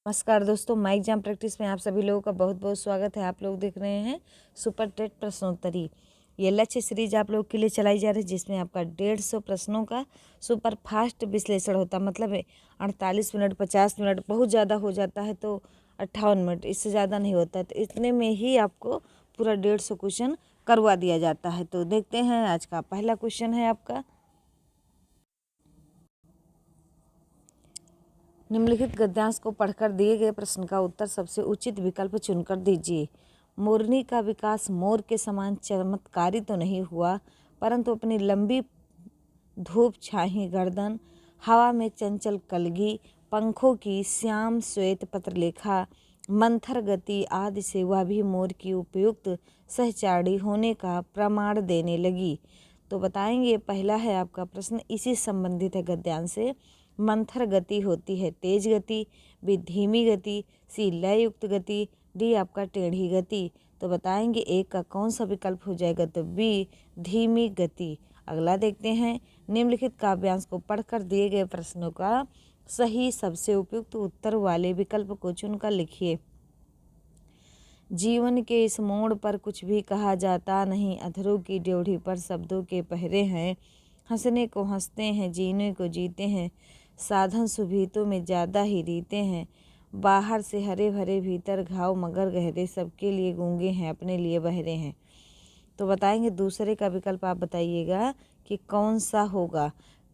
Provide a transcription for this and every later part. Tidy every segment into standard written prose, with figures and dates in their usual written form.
नमस्कार दोस्तों, mic exam practice में आप सभी लोगों का बहुत बहुत स्वागत है। आप लोग देख रहे हैं सुपर टेट प्रश्नोत्तरी। ये लक्ष्य सीरीज आप लोग के लिए चलाई जा रही है, जिसमें आपका 150 प्रश्नों का सुपर फास्ट विश्लेषण होता है। मतलब 48 मिनट 50 मिनट बहुत ज़्यादा हो जाता है तो 58 मिनट, इससे ज़्यादा नहीं होता है। तो इतने में ही आपको पूरा 150 क्वेश्चन करवा दिया जाता है। तो देखते हैं, आज का पहला क्वेश्चन है आपका, निम्नलिखित गद्यांश को पढ़कर दिए गए प्रश्न का उत्तर सबसे उचित विकल्प चुनकर दीजिए। मोरनी का विकास मोर के समान चमत्कारी तो नहीं हुआ, परंतु अपनी लंबी धूप छाही गर्दन, हवा में चंचल कलगी, पंखों की श्याम श्वेत पत्रलेखा, मंथर गति आदि से वह भी मोर की उपयुक्त सहचारी होने का प्रमाण देने लगी। तो बताएंगे, पहला है आपका प्रश्न, इसी संबंधित है गद्यांश से। मंथर गति होती है तेज गति, बी धीमी गति, सी लय युक्त गति, डी आपका टेढ़ी गति। तो बताएंगे एक का कौन सा विकल्प हो जाएगा, तो बी धीमी गति। अगला देखते हैं, निम्नलिखित काव्यांश को पढ़कर दिए गए प्रश्नों का सही सबसे उपयुक्त उत्तर वाले विकल्प को चुनकर लिखिए। जीवन के इस मोड़ पर कुछ भी कहा जाता नहीं, अधरों की ड्योढ़ी पर शब्दों के पहरे हैं, हंसने को हंसते हैं, जीने को जीते हैं, साधन सुभीतों में ज़्यादा ही रीते हैं, बाहर से हरे भरे भीतर घाव मगर गहरे, सबके लिए गूंगे हैं अपने लिए बहरे हैं। तो बताएंगे दूसरे का विकल्प आप बताइएगा कि कौन सा होगा।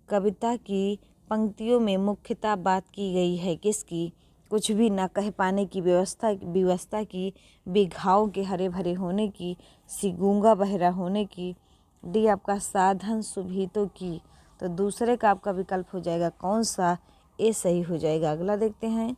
कविता की पंक्तियों में मुख्यतः बात की गई है किसकी, कुछ भी ना कह पाने की व्यवस्था की, बिघाव के हरे भरे होने की, सी गूंगा बहरा होने की, डी आपका साधन सुभीतों की। तो दूसरे का आपका विकल्प हो जाएगा कौन सा, ए सही हो जाएगा। अगला देखते हैं,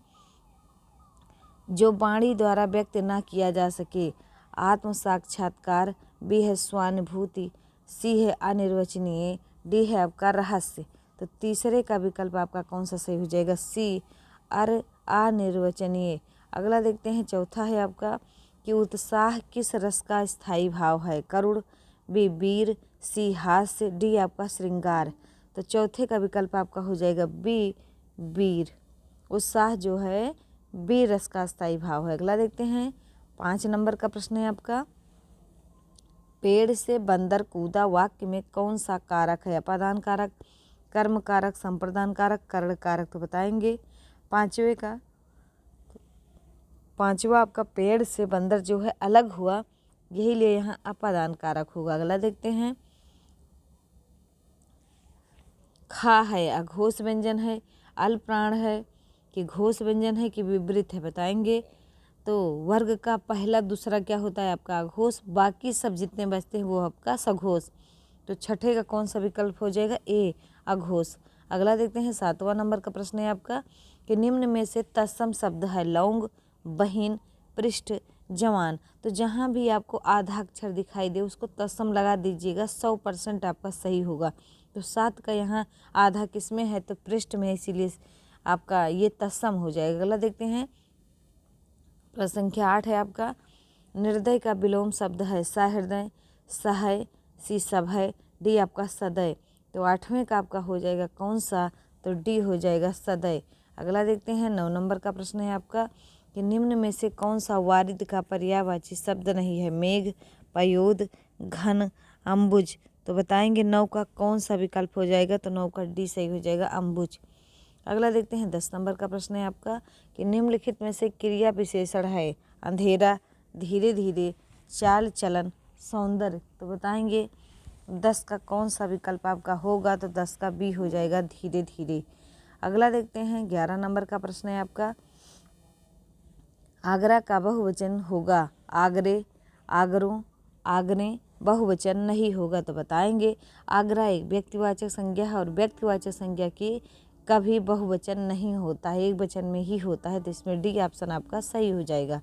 जो वाणी द्वारा व्यक्त ना किया जा सके, आत्म साक्षात्कार, बी है स्वानुभूति, सी है अनिर्वचनीय, डी है आपका रहस्य। तो तीसरे का विकल्प आपका कौन सा सही हो जाएगा, सी अनिर्वचनीय। अगला देखते हैं, चौथा है आपका कि उत्साह किस रस का स्थायी भाव है, करुण, बी वीर, सी हास्य, डी आपका श्रृंगार। तो चौथे का विकल्प आपका हो जाएगा बी वीर। उत्साह जो है बी रस का स्थायी भाव है। अगला देखते हैं, 5 नंबर का प्रश्न है आपका, पेड़ से बंदर कूदा वाक्य में कौन सा कारक है, अपादान कारक, कर्म कारक, संप्रदान कारक, करण कारक। तो बताएंगे पांचवा आपका पेड़ से बंदर जो है अलग हुआ, यही लिए यहाँ अपादान कारक होगा। अगला देखते हैं, खा है अघोष व्यंजन है, अल प्राण है कि घोष व्यंजन है कि विपरीत है। बताएंगे तो वर्ग का पहला दूसरा क्या होता है आपका अघोष, बाकी सब जितने बचते हैं वो आपका सघोष। तो छठे का कौन सा विकल्प हो जाएगा, ए अघोष। अगला देखते हैं, 7वां नंबर का प्रश्न है आपका कि निम्न में से तत्सम शब्द है लौंग, बहिन, पृष्ठ, जवान। तो जहाँ भी आपको आधा अक्षर दिखाई दे उसको तत्सम लगा दीजिएगा, 100% आपका सही होगा। तो 7 का यहाँ आधा किस में है, तो पृष्ठ में, इसीलिए आपका ये तत्सम हो जाएगा। अगला देखते हैं, प्रश्न संख्या 8 है आपका, निर्दय का विलोम शब्द है सहृदय, सहय, सी सभय, डी आपका सदय। तो 8वें का आपका हो जाएगा कौन सा, तो डी हो जाएगा सदय। अगला देखते हैं, 9 नंबर का प्रश्न है आपका कि निम्न में से कौन सा वारिद का पर्यायवाची शब्द नहीं है, मेघ, पयोद, घन, अम्बुज। तो बताएंगे 9 का कौन सा विकल्प हो जाएगा, तो 9 का डी सही हो जाएगा, अम्बुज। अगला देखते हैं, 10 नंबर का प्रश्न है आपका कि निम्नलिखित में से क्रिया विशेषण है अंधेरा, धीरे धीरे, चाल चलन, सौंदर्य। तो बताएंगे 10 का कौन सा विकल्प आपका होगा, तो 10 का बी हो जाएगा, धीरे धीरे। अगला देखते हैं, 11 नंबर का प्रश्न है आपका, आगरा का बहुवचन होगा आगरे, आगरों, आगने, बहुवचन नहीं होगा। तो बताएंगे आगरा एक व्यक्तिवाचक संज्ञा है और व्यक्तिवाचक संज्ञा की कभी बहुवचन नहीं होता है, एक वचन में ही होता है। तो इसमें डी ऑप्शन आपका सही हो जाएगा।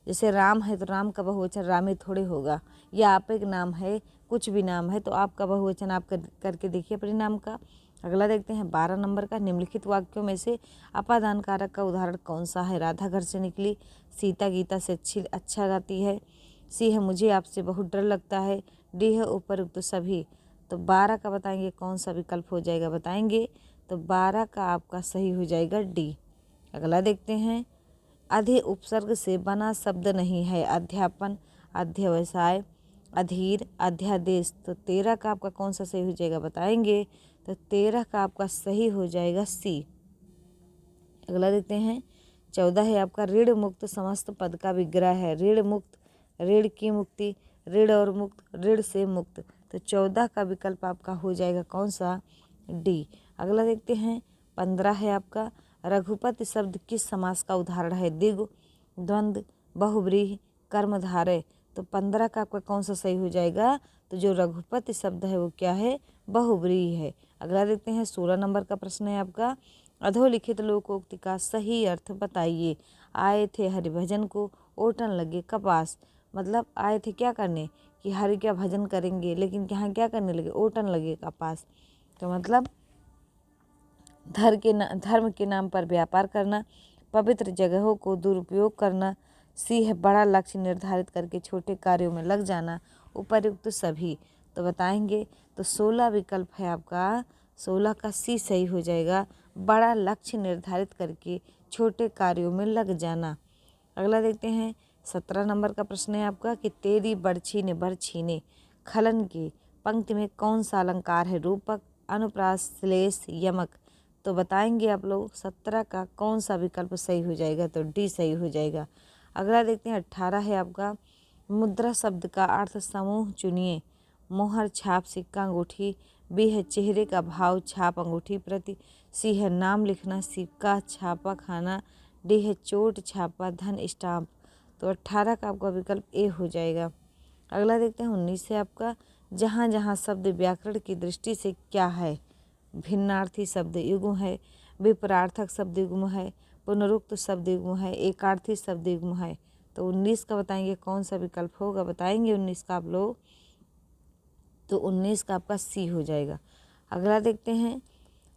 जैसे राम है तो राम का बहुवचन रामे थोड़े होगा, या आप एक नाम है, कुछ भी नाम है तो आपका बहुवचन आप करके देखिए अपने नाम का। अगला देखते हैं, 12 नंबर का, निम्नलिखित वाक्यों में से अपादान कारक का उदाहरण कौन सा है, राधा घर से निकली, सीता गीता से अच्छा गाती है, सी है मुझे आपसे बहुत डर लगता है, डी है उपरुक्त सभी। तो 12 का बताएंगे कौन सा विकल्प हो जाएगा, बताएंगे तो 12 का आपका सही हो जाएगा डी। अगला देखते हैं, अधि उपसर्ग से बना शब्द नहीं है। अध्यापन, अध्यवसाय, अधीर, अध्यादेश। तो 13 का आपका कौन सा सही हो जाएगा बताएंगे। तो 13 का आपका सही हो जाएगा सी। अगला देखते हैं 14 है आपका ऋण मुक्त समस्त पद का विग्रह है। ऋण मुक्त, ऋण की मुक्ति, ऋण और मुक्त, ऋण से मुक्त। तो 14 का विकल्प आपका हो जाएगा कौन सा, डी। अगला देखते हैं 15 है आपका रघुपति शब्द किस समास का उदाहरण है। द्विगु, द्वंद्व, बहुव्रीहि, कर्मधारय। तो 15 का आपका कौन सा सही हो जाएगा। तो जो रघुपति शब्द है वो क्या है, बहुव्रीहि है। अगला देखते हैं 16 नंबर का प्रश्न है आपका अधोलिखित लोकोक्ति का सही अर्थ बताइए। आए थे हरिभजन को, ओटन लगे कपास। मतलब आए थे क्या करने, कि हरि का भजन करेंगे, लेकिन यहाँ क्या करने लगे, ओटन लगे कपास। तो मतलब धर्म के नाम पर व्यापार करना, पवित्र जगहों को दुरुपयोग करना, सी है बड़ा लक्ष्य निर्धारित करके छोटे कार्यों में लग जाना, उपर्युक्त सभी। तो बताएंगे तो 16 विकल्प है आपका, 16 का सी सही हो जाएगा, बड़ा लक्ष्य निर्धारित करके छोटे कार्यों में लग जाना। अगला देखते हैं 17 नंबर का प्रश्न है आपका कि तेरी बरछी ने बर छीने खलन की पंक्ति में कौन सा अलंकार है। रूपक, अनुप्रास, श्लेष, यमक। तो बताएंगे आप लोग 17 का कौन सा विकल्प सही हो जाएगा। तो डी सही हो जाएगा। अगला देखते हैं 18 है आपका मुद्रा शब्द का अर्थ समूह चुनिए। मोहर, छाप, सिक्का, अंगूठी। बी है चेहरे का भाव, छाप, अंगूठी प्रति। सी है नाम लिखना, सिक्का, छापा, खाना। डी है चोट, छापा, धन, स्टाम्प। तो 18 का आपका विकल्प ए हो जाएगा। अगला देखते हैं 19 से आपका जहाँ जहाँ शब्द व्याकरण की दृष्टि से क्या है। भिन्नार्थी शब्द युग्म है, विपरार्थक शब्द युग्म है, पुनरुक्त शब्द युग्म है, एकार्थी शब्द युग्म है। तो 19 का बताएंगे कौन सा विकल्प होगा, बताएंगे 19 का आप लोग। तो 19 का आपका सी हो जाएगा। अगला देखते हैं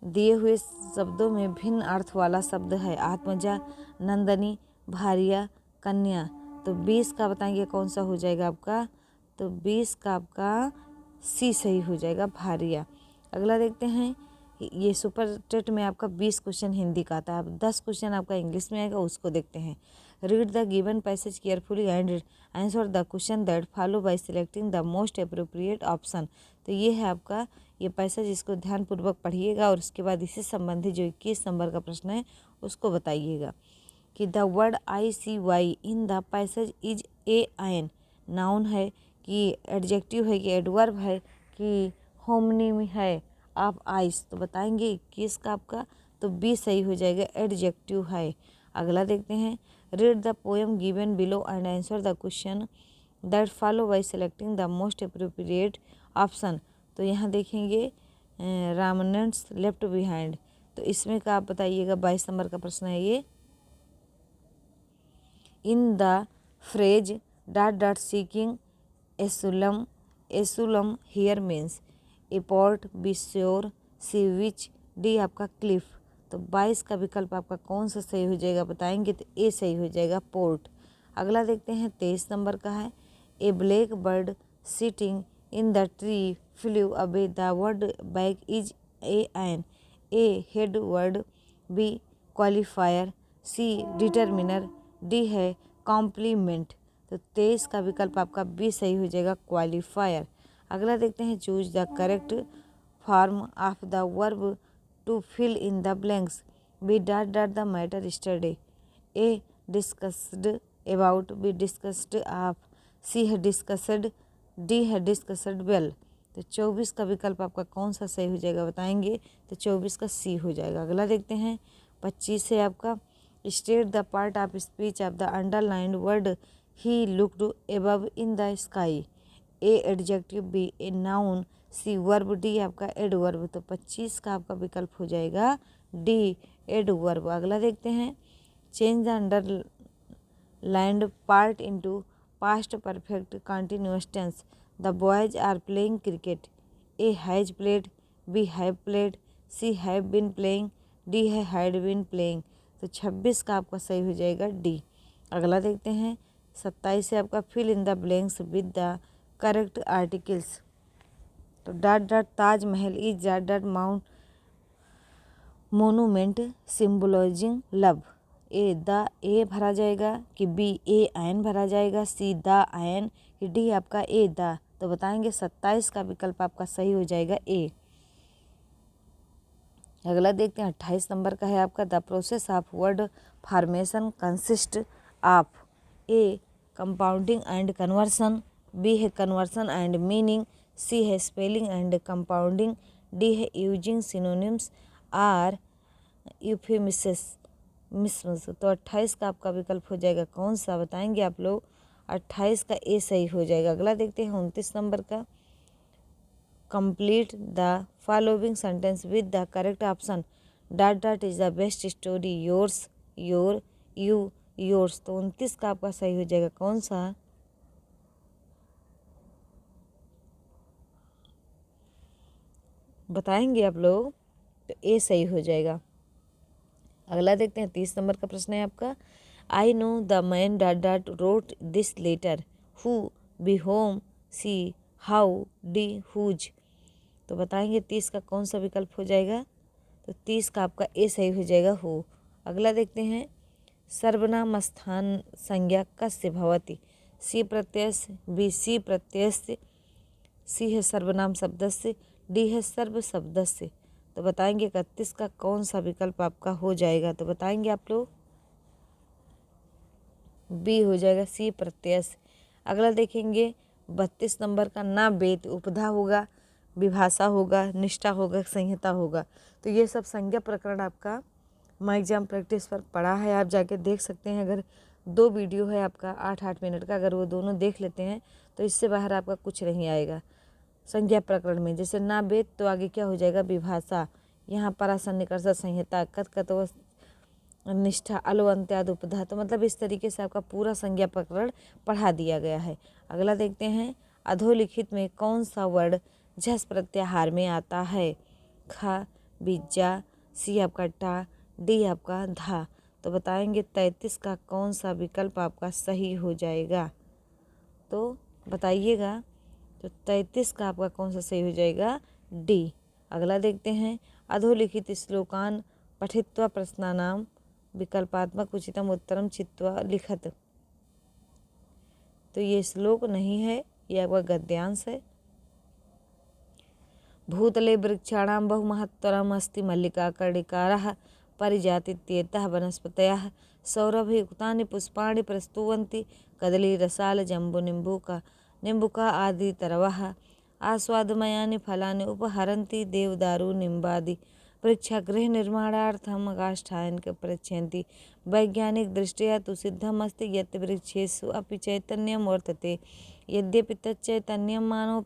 दिए हुए शब्दों में भिन्न अर्थ वाला शब्द है। आत्मजा, नंदनी, भारिया, कन्या। तो 20 का बताएंगे कौन सा हो जाएगा आपका। तो 20 का आपका सी सही हो जाएगा, भारिया। अगला देखते हैं ये सुपर टेट में आपका 20 क्वेश्चन हिंदी का आता है। अब 10 क्वेश्चन आपका इंग्लिश में आएगा, उसको देखते हैं। Read the given passage carefully and answer the question that follow by selecting the most appropriate option. तो ये है आपका ये पैसेज, इसको ध्यानपूर्वक पढ़िएगा और उसके बाद इससे संबंधित जो 21 नंबर का प्रश्न है उसको बताइएगा कि the word ICY in the passage is a ion noun है कि एडजेक्टिव है कि एडवर्ब है कि होमनिम है ऑफ आइस। तो बताएंगे 21 का आपका। तो बी सही हो जाएगा, एडजेक्टिव है। अगला देखते हैं read the poem given below and answer the question that follow by selecting the most appropriate option. तो यहाँ देखेंगे रामनेट्स लेफ्ट बिहाइंड। तो इसमें का आप बताइएगा, 22 नंबर का प्रश्न है ये। In the phrase dot dot seeking asylum here means A port, B shore, C which, D आपका क्लिफ। तो 22 का विकल्प आपका कौन सा सही हो जाएगा बताएंगे। तो ए सही हो जाएगा, पोर्ट। अगला देखते हैं 23 नंबर का है A black bird sitting in the tree flew away the word back is A an a head word, B qualifier, C determiner, D है कॉम्प्लीमेंट। तो 23 का विकल्प आपका बी सही हो जाएगा, क्वालिफायर। अगला देखते हैं choose the correct form of the verb to fill in the blanks. B dot dot the matter study, A discussed about, B discussed of, C है डिस्कस्ड, डी है डिस्कस्ड वेल। तो 24 का विकल्प आपका कौन सा सही हो जाएगा बताएंगे। तो 24 का सी हो जाएगा। अगला देखते हैं 25 है आपका state the part of speech of the underlined word he looked above in the sky. A adjective, B a noun, C verb, D आपका एडवर्ब। तो 25 का आपका विकल्प हो जाएगा डी एडवर्ब। अगला देखते हैं change the underlined part into past perfect continuous tense. The boys are playing cricket. A has played, B have played, C have been playing, D है हैड बीन प्लेइंग। तो 26 का आपका सही हो जाएगा डी। अगला देखते हैं 27 से आपका fill in the blanks with the correct articles. तो dot dot Taj Mahal is dot dot mount monument symbolizing love. A the a भरा जाएगा कि बी ए आयन भरा जाएगा, सी द आयन कि डी आपका ए द। तो बताएंगे 27 का विकल्प आपका सही हो जाएगा ए। अगला देखते हैं 28 नंबर का है आपका the process of word formation consist of A compounding and conversion, B है कन्वर्सन एंड मीनिंग, सी है स्पेलिंग एंड कंपाउंडिंग, डी है यूजिंग सिनोनिम्स आर यूफेमिस्म्स। तो 28 का आपका विकल्प हो जाएगा कौन सा बताएंगे आप लोग? 28 का ए सही हो जाएगा। अगला देखते हैं 29 नंबर का complete the following sentence with the correct option dot dot is the best story yours your you yours. तो 29 का आपका सही हो जाएगा कौन सा? बताएंगे आप लोग? तो ए सही हो जाएगा। अगला देखते हैं 30 नंबर का प्रश्न है आपका I know the man dot dot wrote this letter who B whom C how D whose. तो बताएंगे 30 का कौन सा विकल्प हो जाएगा? तो 30 का आपका ए सही हो जाएगा हो। अगला देखते हैं सर्वनाम स्थान संज्ञा कस्य भवति, सी प्रत्यय बी सी प्रत्यय सी है सर्वनाम शब्दस्य, डी है सर्व शब्दस्य। तो बताएंगे 31 का कौन सा विकल्प आपका हो जाएगा? तो बताएंगे आप लोग? बी हो जाएगा सी प्रत्यय। अगला देखेंगे 32 नंबर का ना वेद उपधा होगा, विभाषा होगा, निष्ठा होगा, संहिता होगा। तो ये सब संज्ञा प्रकरण आपका माई एग्जाम प्रैक्टिस पर पढ़ा है, आप जाके देख सकते हैं। अगर 2 वीडियो है आपका 8-8 मिनट का, अगर वो दोनों देख लेते हैं तो इससे बाहर आपका कुछ नहीं आएगा संज्ञा प्रकरण में। जैसे ना वेद तो आगे क्या हो जाएगा? विभाषा, यहाँ परासन निकर्ष संहिता, कथकथव निष्ठा अलवंत्याद उपधा। तो मतलब इस तरीके से आपका पूरा संज्ञा प्रकरण पढ़ा दिया गया है। अगला देखते हैं अधोलिखित में कौन सा वर्ड झस प्रत्याहार में आता है? ख बीजा, सी आपका टा, डी आपका धा। तो बताएंगे 33 का कौन सा विकल्प आपका सही हो जाएगा? तो बताइएगा। तो 33 का आपका कौन सा सही हो जाएगा? डी। अगला देखते हैं अधोलिखित श्लोकान पठित्वा प्रश्नानाम विकल्पात्मक उचितम उत्तरम चित्वा लिखत। तो ये श्लोक नहीं है, ये आपका गद्यांश है। भूतले वृक्षाणां बहुमहत्तरम् अस्ति मल्लिका कर्णिकारः परिजातीत्येतः वनस्पतयः सौरभयुक्तानि पुष्पाणि प्रस्तुवन्ति कदलीरसालजम्बुनिम्बुका निम्बुका आदितरवः आस्वादमयानि फलानि उपहरन्ति देवदारू निम्बादि वृक्षागृह निर्माणार्थं काष्ठायन प्रयच्छन्ति। वैज्ञानिक दृष्ट्या तु सिद्धमस्ति यत् वृक्षेषु अपि चैतन्यं वर्तते यद्यपि तच्चैतन्यं मानव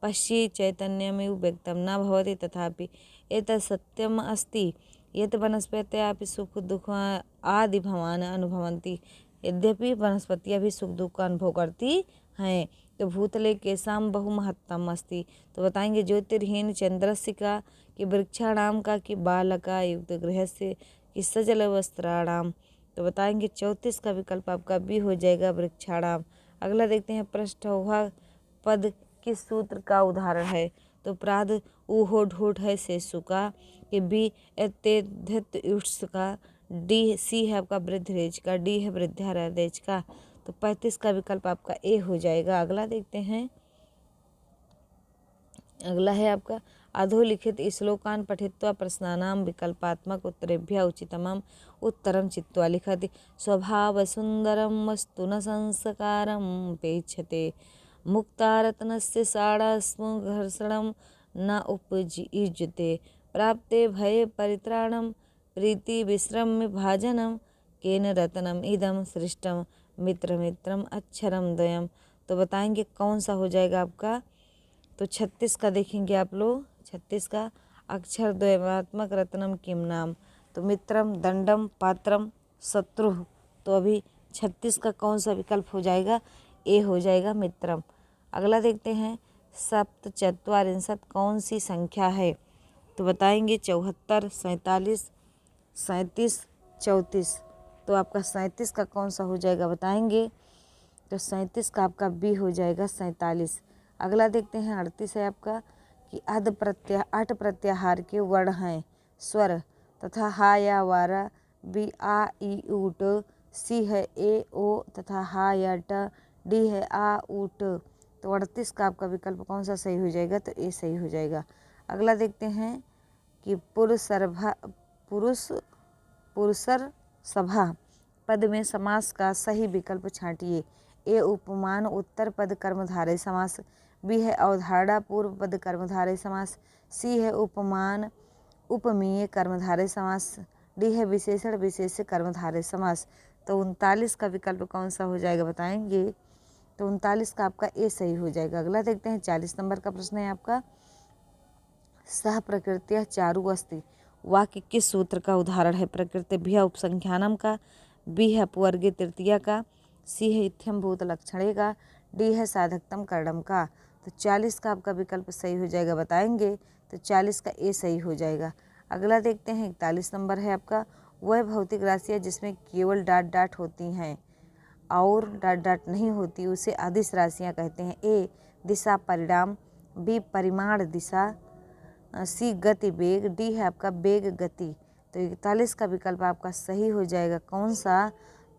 पश्ये चैतन्यमेव व्यक्तं न भवति तथापि एतत् सत्यम् अस्ति यत् वनस्पतयः सुख दुख आदि भवान् अनुभवन्ति यद्यपि वनस्पतियाँ भी सुख दुख का अनुभव करती हैं। तो भूतले केशाम बहुमहत्तम अस्ति। तो बताएंगे ज्योतिर्हीन चंद्रस्य का कि वृक्षाणाम का कि बालका युक्त गृहस्य कि सजल वस्त्राणाम। तो बताएंगे 34 का विकल्प आपका भी हो जाएगा वृक्षाणाम। अगला देखते हैं पृष्ठोहा पद किस सूत्र का उदाहरण है? तो प्राद ऊहो ढोट है शेषु का कि बी एतेधुष्ट का, डी सी है आपका वृद्धरेज का, डी है वृद्धारेज का। तो 35 का विकल्प आपका ए हो जाएगा। अगला देखते हैं। अगला है आपका अधोलिखित श्लोकान पठित्वा प्रश्नानां विकल्पात्मक उत्तरेभ्यः उचितमं उत्तरं चित्वा लिखति। स्वभाव सुंदरम वस्तु न संस्कारं पेक्षते मुक्तारत्नस्य साड़ास्म घर्षणं न उपयुज्यते प्राप्ते भये परित्राणं प्रीति विश्रम्य भाजनम केन रत्नम इदम सृष्टम मित्र मित्रम अक्षरम द्वयम। तो बताएंगे कौन सा हो जाएगा आपका? तो 36 का देखेंगे आप लोग। 36 का अक्षर द्वयमात्मक रत्नम किम नाम। तो मित्रम दंडम पात्रम शत्रु। तो अभी 36 का कौन सा विकल्प हो जाएगा? ए हो जाएगा मित्रम। अगला देखते हैं सप्तचत्वारिंशत कौन सी संख्या है? तो बताएंगे 74, 47, 37, 34। तो आपका 37 का कौन सा हो जाएगा बताएंगे? तो 37 का आपका बी हो जाएगा 47। अगला देखते हैं 38 है आपका कि अट प्रत्याहार के वर्ण हैं स्वर तथा हा या वारा बी आ ई ऊ ट, सी है ए ओ तथा हा या ट, डी है आ ऊ ट। तो 38 का आपका विकल्प कौन सा सही हो जाएगा? तो ए सही हो जाएगा। अगला देखते हैं कि पुरुषर सभा पद में समास का सही विकल्प छांटिए। ए उपमान उत्तर पद कर्मधारय समास, बी है अवधारणा पूर्व पद कर्मधारय समास, सी है उपमान उपमेय कर्मधारय समास, डी है विशेषण विशेष्य कर्मधारय समास। तो 39 का विकल्प कौन सा हो जाएगा बताएंगे? तो 39 का आपका ए सही हो जाएगा। अगला देखते हैं 40 नंबर का प्रश्न है आपका, सह प्रकृत्या चारु अस्ति वाक्य किस सूत्र का उदाहरण है? प्रकृतिभ्य उपसंख्यानम का, बी है अपवर्गीय तृतीया का, सी है इत्थम भूत लक्षणे का, डी है साधकतम कर्णम का। तो 40 का आपका विकल्प सही हो जाएगा बताएंगे? तो 40 का ए सही हो जाएगा। अगला देखते हैं 41 नंबर है आपका, वह भौतिक राशियाँ जिसमें केवल डॉट डॉट होती हैं और डॉट डॉट नहीं होती उसे अदिश राशियाँ कहते हैं। ए दिशा परिणाम, बी परिमाण दिशा, सी गति वेग, डी है आपका वेग गति। तो 41 का विकल्प आपका सही हो जाएगा कौन सा?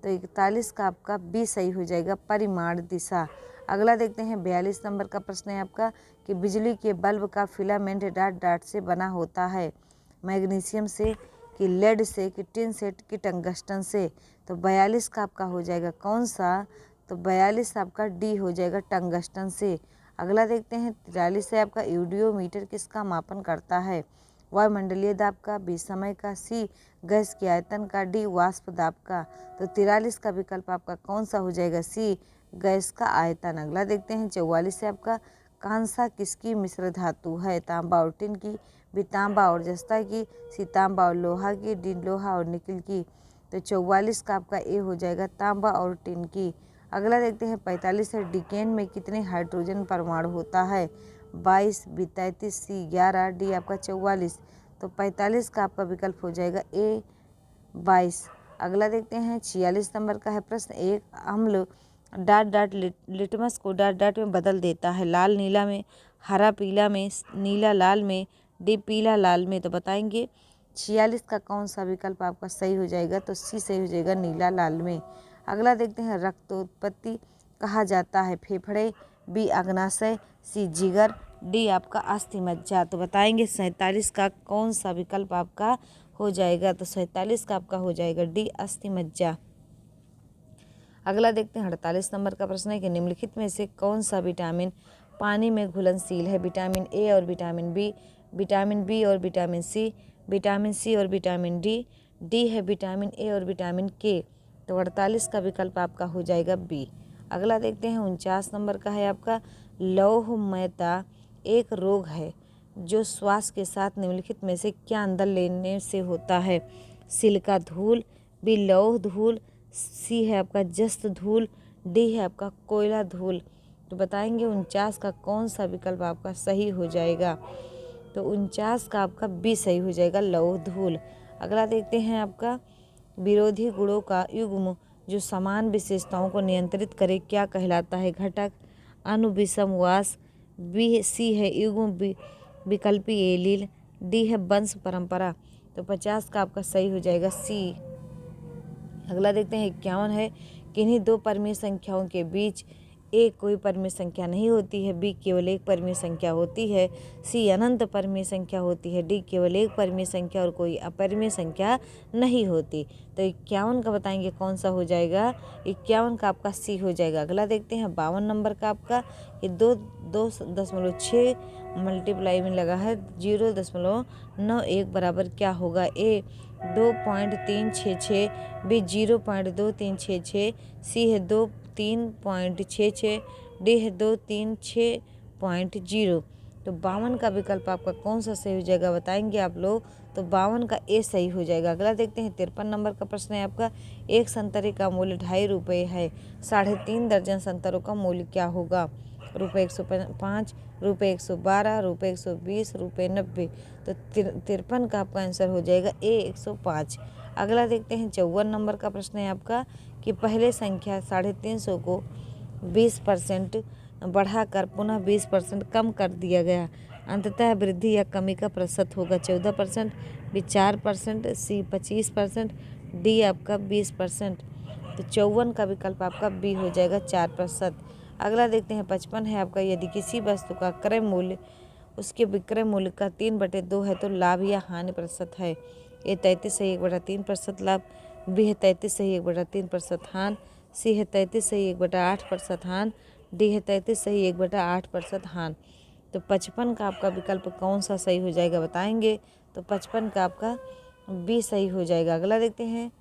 तो 41 का आपका बी सही हो जाएगा परिमाण दिशा। अगला देखते हैं 42 नंबर का प्रश्न है आपका कि बिजली के बल्ब का फिलामेंट डॉट डॉट से बना होता है, मैग्नीशियम से कि लेड से कि टिन से कि टंगस्टन से। तो 42 का आपका हो जाएगा कौन सा? तो 42 आपका डी हो जाएगा टंगस्टन से। अगला देखते हैं 43 से आपका यूडियोमीटर किसका मापन करता है? वायुमंडलीय दाब का, बी समय का, सी गैस के आयतन का, डी वाष्प दाब का। तो 43 का विकल्प आपका कौन सा हो जाएगा? सी गैस का आयतन। अगला देखते हैं 44 से आपका, कांसा किसकी मिश्र धातु है? तांबा और टिन की, बी तांबा और जस्ता की, सी तांबा और लोहा की, डी लोहा और निकिल की। तो 44 का आपका ए हो जाएगा तांबा और टिन की। अगला देखते हैं 45 है, डिकेन में कितने हाइड्रोजन परमाणु होता है? 22, बी 33, सी 11, डी आपका 44। तो 45 का आपका विकल्प हो जाएगा ए 22। अगला देखते हैं 46 नंबर का है प्रश्न, एक अम्ल dot dot litmus co dot dot में बदल देता है, लाल नीला में, हरा पीला में, नीला लाल में, डी पीला लाल में। तो बताएंगे 46 का कौन सा विकल्प आपका सही हो जाएगा? तो सी सही हो जाएगा नीला लाल में। अगला देखते हैं रक्तोत्पत्ति कहा जाता है, फेफड़े, बी अग्नाशय, सी जिगर, डी आपका अस्थि मज्जा। तो बताएंगे 47 का कौन सा विकल्प आपका हो जाएगा? तो 47 का आपका हो जाएगा डी अस्थि मज्जा। अगला देखते हैं 48 नंबर का प्रश्न है कि निम्नलिखित में से कौन सा विटामिन पानी में घुलनशील है? विटामिन ए और विटामिन बी, विटामिन बी और विटामिन सी, विटामिन सी और विटामिन डी, डी है विटामिन ए और विटामिन के। तो 48 का विकल्प आपका हो जाएगा बी। अगला देखते हैं 49 नंबर का है आपका, लौहमयता एक रोग है जो श्वास के साथ निम्नलिखित में से क्या अंदर लेने से होता है? सिलिका धूल, बी लौह धूल, सी है आपका जस्त धूल, डी है आपका कोयला धूल। तो बताएंगे 49 का कौन सा विकल्प आपका सही हो जाएगा? तो 49 का आपका बी सही हो जाएगा लौह धूल। अगला देखते हैं आपका, विरोधी गुणों का युग्म जो समान विशेषताओं को नियंत्रित करे क्या कहलाता है? घटक, अनुविषमवास, बी सी है युग्म विकल्पी एलील, डी है वंश परंपरा। तो 50 का आपका सही हो जाएगा सी। अगला देखते हैं 51 है, किन्हीं दो परमीय संख्याओं के बीच ए कोई परमीय संख्या नहीं होती है, बी केवल एक परमीय संख्या होती है, सी अनंत परमीय संख्या होती है, डी केवल एक परमीय संख्या और कोई अपरिमेय संख्या नहीं होती। तो 51 का बताएंगे कौन सा हो जाएगा? 51 का आपका सी हो जाएगा। अगला देखते हैं 52 नंबर का आपका कि 2.6 मल्टीप्लाई में लगा है 0.91 बराबर क्या होगा? ए 2.366, बी 0.2366, सी है 3.66, डी है 236.0। तो 52 का विकल्प आपका कौन सा सही हो जाएगा बताएंगे आप लोग? तो 52 का ए सही हो जाएगा। अगला देखते हैं 53 नंबर का प्रश्न है आपका, एक संतरे का मूल्य 2.5 रुपये है, 3.5 दर्जन संतरों का मूल्य क्या होगा? रुपये 105, रुपये 112, रुपये 120, रुपये 90। तो 53 का आपका आंसर हो जाएगा ए 105। अगला देखते हैं 54 नंबर का प्रश्न है आपका कि पहले संख्या 350 को 20% बढ़ाकर पुनः 20% कम कर दिया गया, अंततः वृद्धि या कमी का प्रतिशत होगा 14%, बी 4%, सी 25%, डी आपका 20%। तो 54 का विकल्प आपका बी हो जाएगा 4%। अगला देखते हैं 55 है आपका, यदि किसी वस्तु का क्रय मूल्य उसके विक्रय मूल्य का 3/2 है तो लाभ या हानि प्रतिशत है। ए 33 सही 1/3% लाभ, बी है 33 सही 1/3% हानि, सी है 33 सही 1/8% हानि, डी है 33 सही 1/8% हानि। तो 55 का आपका विकल्प कौन सा सही हो जाएगा बताएंगे। तो 55 का आपका बी सही हो जाएगा। अगला देखते हैं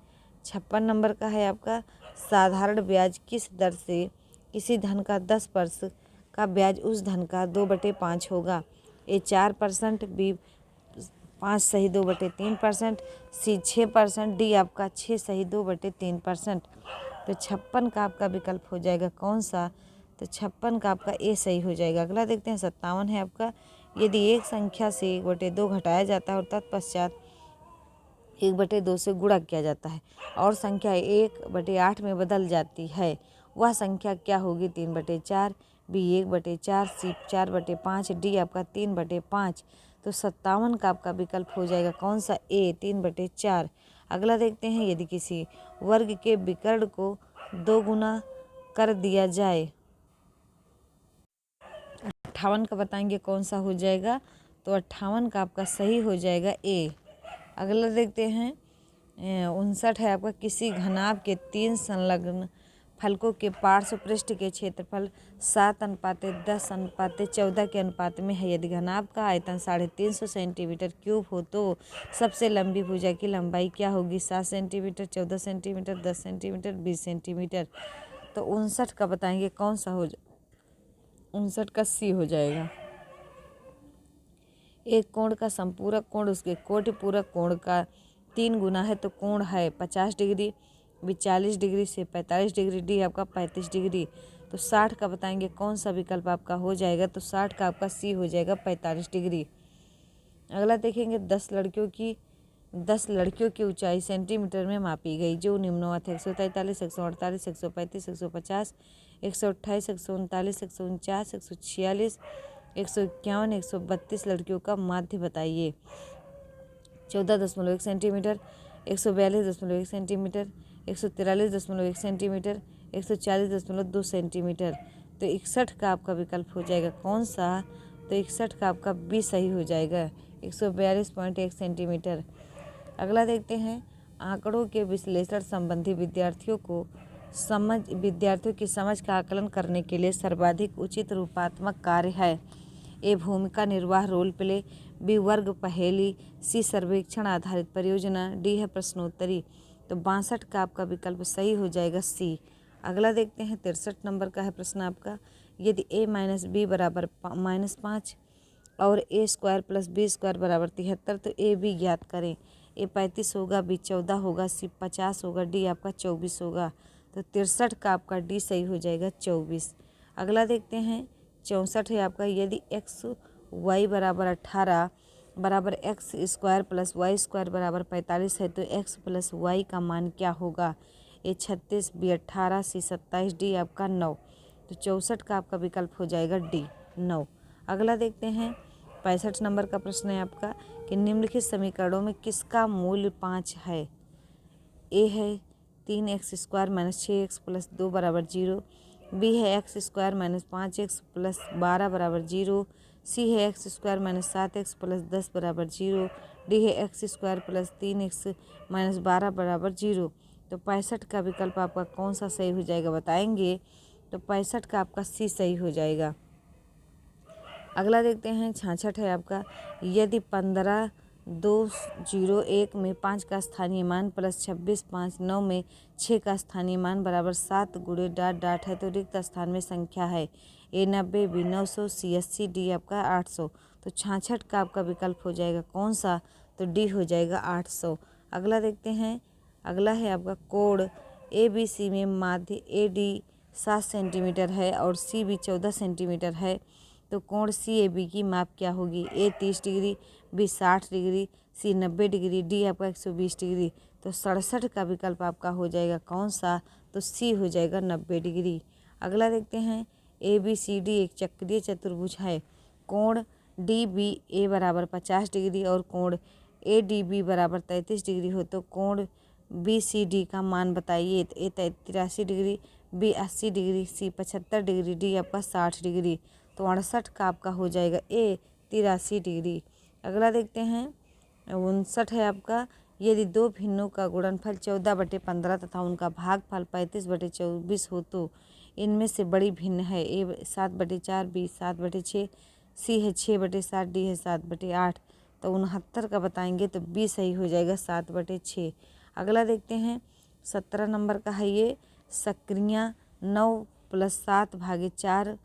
56 नंबर का है आपका, साधारण ब्याज किस दर से किसी धन का 10% का ब्याज उस धन का 2/5 होगा। ए 4%, बी 5 सही 2/3%, सी 6%, डी आपका 6 सही 2/3%। तो 56 का आपका विकल्प हो जाएगा कौन सा। तो 56 का आपका ए सही हो जाएगा। अगला देखते हैं 57 है आपका, यदि एक संख्या से 1/2 घटाया जाता है और तत्पश्चात 1/2 से गुणा किया जाता है और संख्या 1/8 में बदल जाती है, वह संख्या क्या होगी। 3/4, बी 1/4, सी 4/5, डी आपका 3/5। तो 57 का आपका विकल्प हो जाएगा कौन सा, ए 3/4। अगला देखते हैं, यदि किसी वर्ग के विकर्ण को 2 गुना कर दिया जाए, 58 का बताएंगे कौन सा हो जाएगा। तो 58 का आपका सही हो जाएगा ए। अगला देखते हैं 59 है आपका, किसी घनाभ के 3 संलग्न फलकों के पार्श्व पृष्ठ के क्षेत्रफल 7:10:14 के अनुपात में है। यदि घनाभ का आयतन 350 सेंटीमीटर क्यूब हो तो सबसे लंबी भुजा की लंबाई क्या होगी। 7 सेंटीमीटर, 14 सेंटीमीटर, 10 सेंटीमीटर, 20 सेंटीमीटर। तो 59 का बताएंगे कौन सा हो 59 का सी हो जाएगा। एक कोण का संपूरक कोण उसके कोटि पूरक कोण का 3 गुना है तो कोण है 50 डिग्री, बी 40 डिग्री से 45 डिग्री, डी आपका 35 डिग्री। तो 60 का बताएंगे कौन सा विकल्प आपका हो जाएगा। तो 60 का आपका सी हो जाएगा 45 डिग्री। अगला देखेंगे 10 लड़कियों की ऊंचाई सेंटीमीटर में मापी गई जो निम्नवत है। 143, 148, 135, 150, 128, 139, 149, 146, 151, 132 लड़कियों का माध्य बताइए। 14.1 सेंटीमीटर, 142.1 सेंटीमीटर, 143.1 सेंटीमीटर, 140.2 सेंटीमीटर। तो 61 का आपका विकल्प हो जाएगा कौन सा। तो 61 का आपका बी सही हो जाएगा, 142.1 सेंटीमीटर। अगला देखते हैं, आंकड़ों के विश्लेषण संबंधी विद्यार्थियों की समझ का आकलन करने के लिए सर्वाधिक उचित रूपात्मक कार्य है। ए भूमिका निर्वाह रोल प्ले, बी वर्ग पहेली, सी सर्वेक्षण आधारित परियोजना, डी है प्रश्नोत्तरी। तो 62 का आपका विकल्प सही हो जाएगा सी। अगला देखते हैं 63 नंबर का है प्रश्न आपका, यदि a - b बराबर -5 और a² + b² बराबर 73 तो a b ज्ञात करें। ए 35 होगा, बी 14 होगा, सी 50 होगा, डी आपका 24 होगा। तो 63 का आपका डी सही हो जाएगा 24। अगला देखते हैं 64 है आपका, यदि xy बराबर 18 बराबर x² + y² बराबर 45 है तो x + y का मान क्या होगा। ए 36, बी 18, सी 27, डी आपका 9। तो 64 का आपका विकल्प हो जाएगा डी 9। अगला देखते हैं 65 नंबर का प्रश्न है आपका कि निम्नलिखित समीकरणों में किसका मूल्य 5 है। ए है 3x² - 6x + 2 बराबर 0, बी है x² - 5x + 12 बराबर 0, सी है x² - 7x + 10 बराबर 0, डी है x² + 3x - 12 बराबर 0। तो 65 का विकल्प आपका कौन सा सही हो जाएगा बताएंगे। तो 65 का आपका सी सही हो जाएगा। अगला देखते हैं 66 है आपका, यदि 15,201 में 5 का स्थानीय मान प्लस 26,509 में 6 का स्थानीय मान बराबर 7 × ... है तो रिक्त स्थान में संख्या है। ए 90, बी 900, सी 80, डी आपका 800। तो 66 का आपका विकल्प हो जाएगा कौन सा। तो डी हो जाएगा 800। अगला देखते हैं, अगला है आपका कोण ए बी सी में माध्य ए डी 7 सेंटीमीटर है और सी बी 14 सेंटीमीटर है तो कोण सी ए बी की माप क्या होगी। ए 30 डिग्री, बी 60 डिग्री, सी 90 डिग्री, डी आपका 120 डिग्री। तो 67 का विकल्प आपका हो जाएगा कौन सा। तो सी हो जाएगा 90 डिग्री। अगला देखते हैं, ए बी सी डी एक चक्रीय चतुर्भुज है। कोण डी बी ए बराबर 50 डिग्री और कोण ए डी बी बराबर 33 डिग्री हो तो कोण बी सी डी का मान बताइए। तो ए 83 डिग्री, बी 80 डिग्री, सी 75 डिग्री, डी आपका 60 डिग्री। तो 68 का आपका हो जाएगा ए 83 डिग्री। अगला देखते हैं 59 है आपका। यदि दो भिन्नों का गुणनफल 14/15 तथा उनका भागफल 35/24 हो तो इनमें से बड़ी भिन्न है। ए 7/4, बी 7/6, सी है 6/7, डी है 7/8। तो 69 का बताएंगे तो बी सही हो जाएगा 7/6। अगला देखते हैं 17 नंबर का है ये। सक्रियाँ 9 + 7 / 4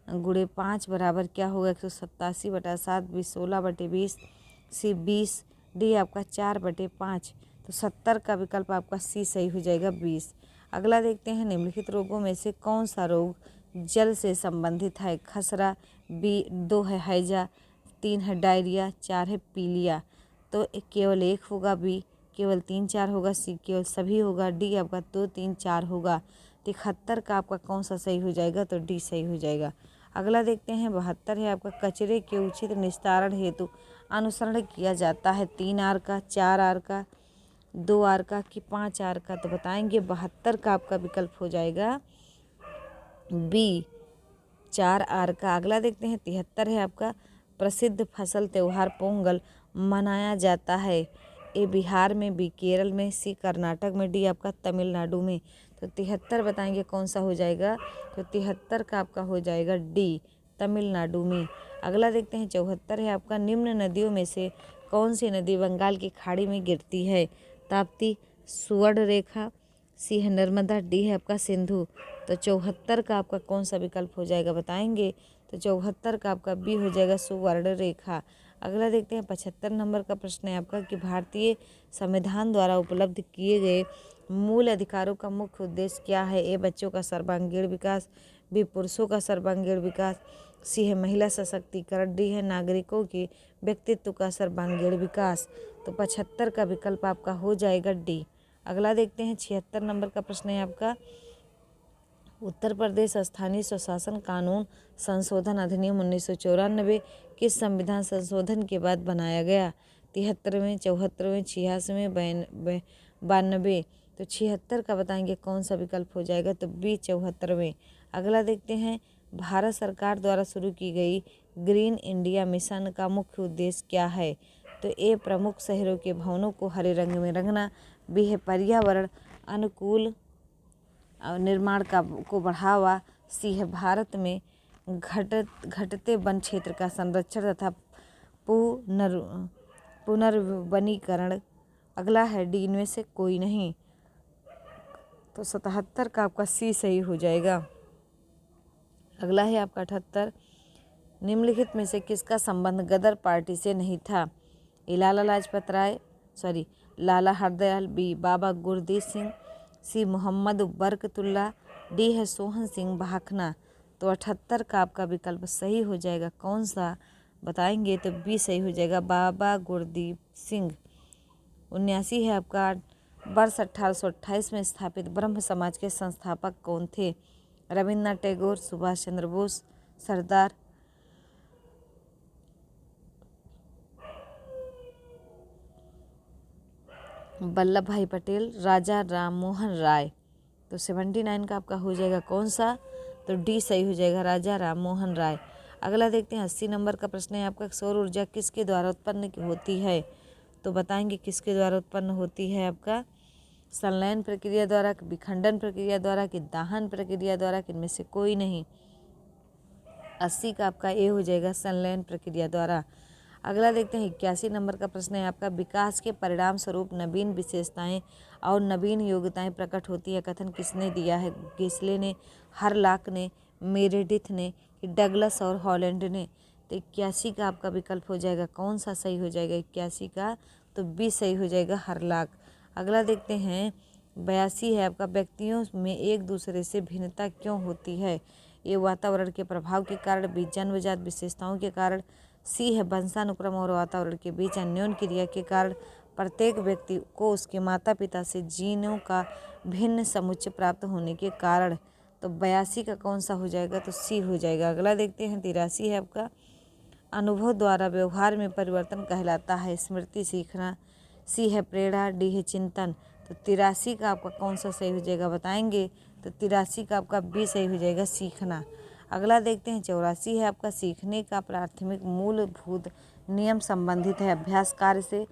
× 5 बराबर क्या होगा? 187/7, बी 16/20, सी 20, डी आपका 4/5। तो 70 का विकल्प आपका सी सही हो जाएगा 20। अगला देखते हैं निम्नलिखित रोगों में से कौन सा रोग जल से संबंधित है? खसरा, बी 2 है हैजा, 3 है डायरिया, 4 है पीलिया। तो केवल एक होगा, बी केवल 3, 4 होगा, सी केवल सभी होगा, डी आपका 2, 3, 4 होगा। 73 का आपका कौन सा सही हो जाएगा? तो डी सही हो जाएगा। अगला देखते हैं 72 है आपका। कचरे के उचित निस्तारण हेतु अनुसरण किया जाता है 3 आर का, 4 आर का, 2 आर का कि 5 आर का? तो बताएंगे 72 का आपका विकल्प हो जाएगा बी 4 आर का। अगला देखते हैं 73 है आपका। प्रसिद्ध फसल त्योहार पोंगल मनाया जाता है। ए बिहार में, बी केरल में, सी कर्नाटक में, डी आपका तमिलनाडु में। तो 73 बताएंगे कौन सा हो जाएगा? तो 73 का आपका हो जाएगा डी तमिलनाडु में। अगला देखते हैं 74 है आपका। निम्न नदियों में से कौन सी नदी बंगाल की खाड़ी में गिरती है? ताप्ती, सुवर्ण रेखा, सी है नर्मदा, डी है आपका सिंधु। तो 74 का आपका कौन सा विकल्प हो जाएगा बताएंगे? तो 74 का आपका बी हो जाएगा सुवर्ण रेखा। अगला देखते हैं 75 नंबर का प्रश्न है आपका कि भारतीय संविधान द्वारा उपलब्ध किए गए मूल अधिकारों का मुख्य उद्देश्य क्या है? ए बच्चों का सर्वांगीण विकास, बी पुरुषों का सर्वांगीण विकास, सी है महिला सशक्तिकरण, डी है नागरिकों के व्यक्तित्व का सर्वांगीण विकास। तो 75 का विकल्प आपका हो जाएगा डी। अगला देखते हैं 76 नंबर का प्रश्न है आपका। उत्तर प्रदेश स्थानीय स्वशासन कानून संशोधन अधिनियम 1994 किस संविधान संशोधन के बाद बनाया गया? 73वें, 74वें, 86वें, 92। तो 76 का बताएंगे कौन सा विकल्प हो जाएगा? तो बी 74वें। अगला देखते हैं भारत सरकार द्वारा शुरू की गई ग्रीन इंडिया मिशन का मुख्य उद्देश्य क्या है? तो ए प्रमुख शहरों के भवनों को हरे रंग में रंगना, बी है पर्यावरण अनुकूल निर्माण को बढ़ावा, सी है भारत में घटते वन क्षेत्र का संरक्षण तथा पुनर्वनीकरण। अगला है डी इनमें से कोई नहीं। तो 77 का आपका सी सही हो जाएगा। अगला है आपका 78। निम्नलिखित में से किसका संबंध गदर पार्टी से नहीं था? ए लाला हरदयाल, बी बाबा गुरदीप सिंह, सी मोहम्मद बरकतुल्ला, डी है सोहन सिंह भाखना। तो 78 का आपका विकल्प सही हो जाएगा कौन सा बताएंगे? तो बी सही हो जाएगा बाबा गुरदीप सिंह। 79 है आपका। वर्ष 1828 में स्थापित ब्रह्म समाज के संस्थापक कौन थे? रविन्द्रनाथ टैगोर, सुभाष चंद्र बोस, सरदार वल्लभ भाई पटेल, राजा राम मोहन राय। तो 79 का आपका हो जाएगा कौन सा? तो डी सही हो जाएगा राजा राम मोहन राय। अगला देखते हैं 80 नंबर का प्रश्न है आपका। सौर ऊर्जा किसके द्वारा उत्पन्न होती है? तो बताएंगे किसके द्वारा उत्पन्न होती है आपका? संलयन प्रक्रिया द्वारा, विखंडन प्रक्रिया द्वारा कि दाहन प्रक्रिया द्वारा, कि इनमें से कोई नहीं। 80 का आपका ए हो जाएगा संलयन प्रक्रिया द्वारा। अगला देखते हैं 81 नंबर का प्रश्न है आपका। विकास के परिणाम स्वरूप नवीन विशेषताएं और नवीन योग्यताएं प्रकट होती है कथन किसने दिया है? गेसले ने, हरलाक ने, मेरेडिथ ने, डगलस और हॉलैंड ने। तो 81 का आपका विकल्प हो जाएगा कौन सा सही हो जाएगा 81 का? तो बी सही हो जाएगा हरलाक। अगला देखते हैं 82 है आपका। व्यक्तियों में एक दूसरे से भिन्नता क्यों होती है? ये वातावरण के प्रभाव के कारण, बी जन्मजात विशेषताओं के कारण, सी है वंशानुक्रम और वातावरण के बीच अन्योन्य क्रिया के कारण, प्रत्येक व्यक्ति को उसके माता पिता से जीनों का भिन्न समुच्चय प्राप्त होने के कारण। तो 82 का कौन सा हो जाएगा? तो सी हो जाएगा। अगला देखते हैं 83 है आपका। अनुभव द्वारा व्यवहार में परिवर्तन कहलाता है। स्मृति सीखना, सी है प्रेरणा, डी है चिंतन। तो 83 का आपका कौन सा सही हो जाएगा बताएंगे, तो 83 का आपका बी सही हो जाएगा, सीखना। अगला देखते हैं 84 है आपका सीखने का प्राथमिक मूलभूत नियम संबंधित है अभ्यास कार्य से,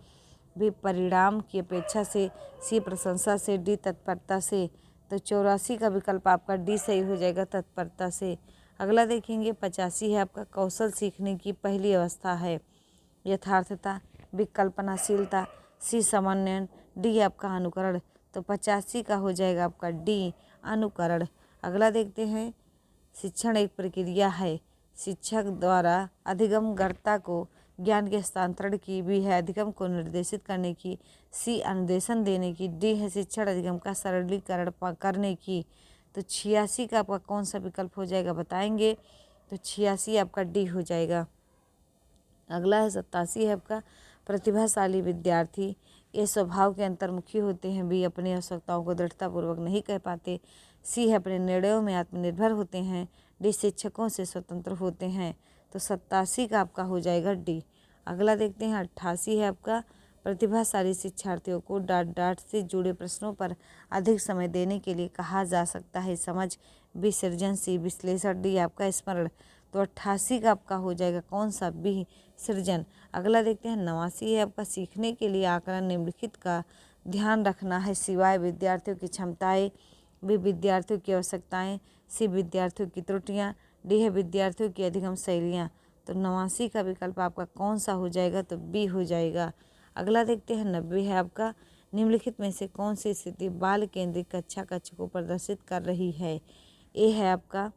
बी परिणाम की अपेक्षा से, सी प्रशंसा से, डी तत्परता से। तो 84 का विकल्प आपका डी सही हो जाएगा, तत्परता से। अगला देखेंगे 85 है आपका कौशल सीखने की पहली अवस्था है यथार्थता, बी कल्पनाशीलता, सी समन्वयन, डी आपका अनुकरण। तो 85 का हो जाएगा आपका डी अनुकरण। अगला देखते हैं शिक्षण एक प्रक्रिया है, शिक्षक द्वारा अधिगमकर्ता को ज्ञान के हस्तांतरण की, भी है अधिगम को निर्देशित करने की, सी अनुदेशन देने की, डी है शिक्षण अधिगम का सरलीकरण करने की। तो 86 का आपका कौन सा विकल्प हो जाएगा बताएंगे, तो 86 आपका डी हो जाएगा। अगला है 87 है आपका प्रतिभाशाली विद्यार्थी, ये स्वभाव के अंतर्मुखी होते हैं, बी अपनी आवश्यकताओं को दृढ़तापूर्वक नहीं कह पाते, सी है अपने निर्णयों में आत्मनिर्भर होते हैं, डी शिक्षकों से स्वतंत्र होते हैं। तो 87 का आपका हो जाएगा डी। अगला देखते हैं 88 है आपका प्रतिभाशाली शिक्षार्थियों को डांट डांट से जुड़े प्रश्नों पर अधिक समय देने के लिए कहा जा सकता है समझ, बी सृजन, सी विश्लेषण, डी आपका स्मरण। तो 88 का आपका हो जाएगा कौन सा, बी सृजन। अगला देखते हैं 89 है आपका सीखने के लिए आकलन निम्नलिखित का ध्यान रखना है सिवाय विद्यार्थियों की क्षमताएं, बी विद्यार्थियों की आवश्यकताएं, सी विद्यार्थियों की त्रुटियां, डी है विद्यार्थियों की अधिगम शैलियाँ। तो 89 का विकल्प आपका कौन सा हो जाएगा, तो बी हो जाएगा। अगला देखते हैं 90 है आपका निम्नलिखित में से कौन सी स्थिति बाल केंद्रित कक्षा कक्ष को प्रदर्शित कर रही है। ए है आपका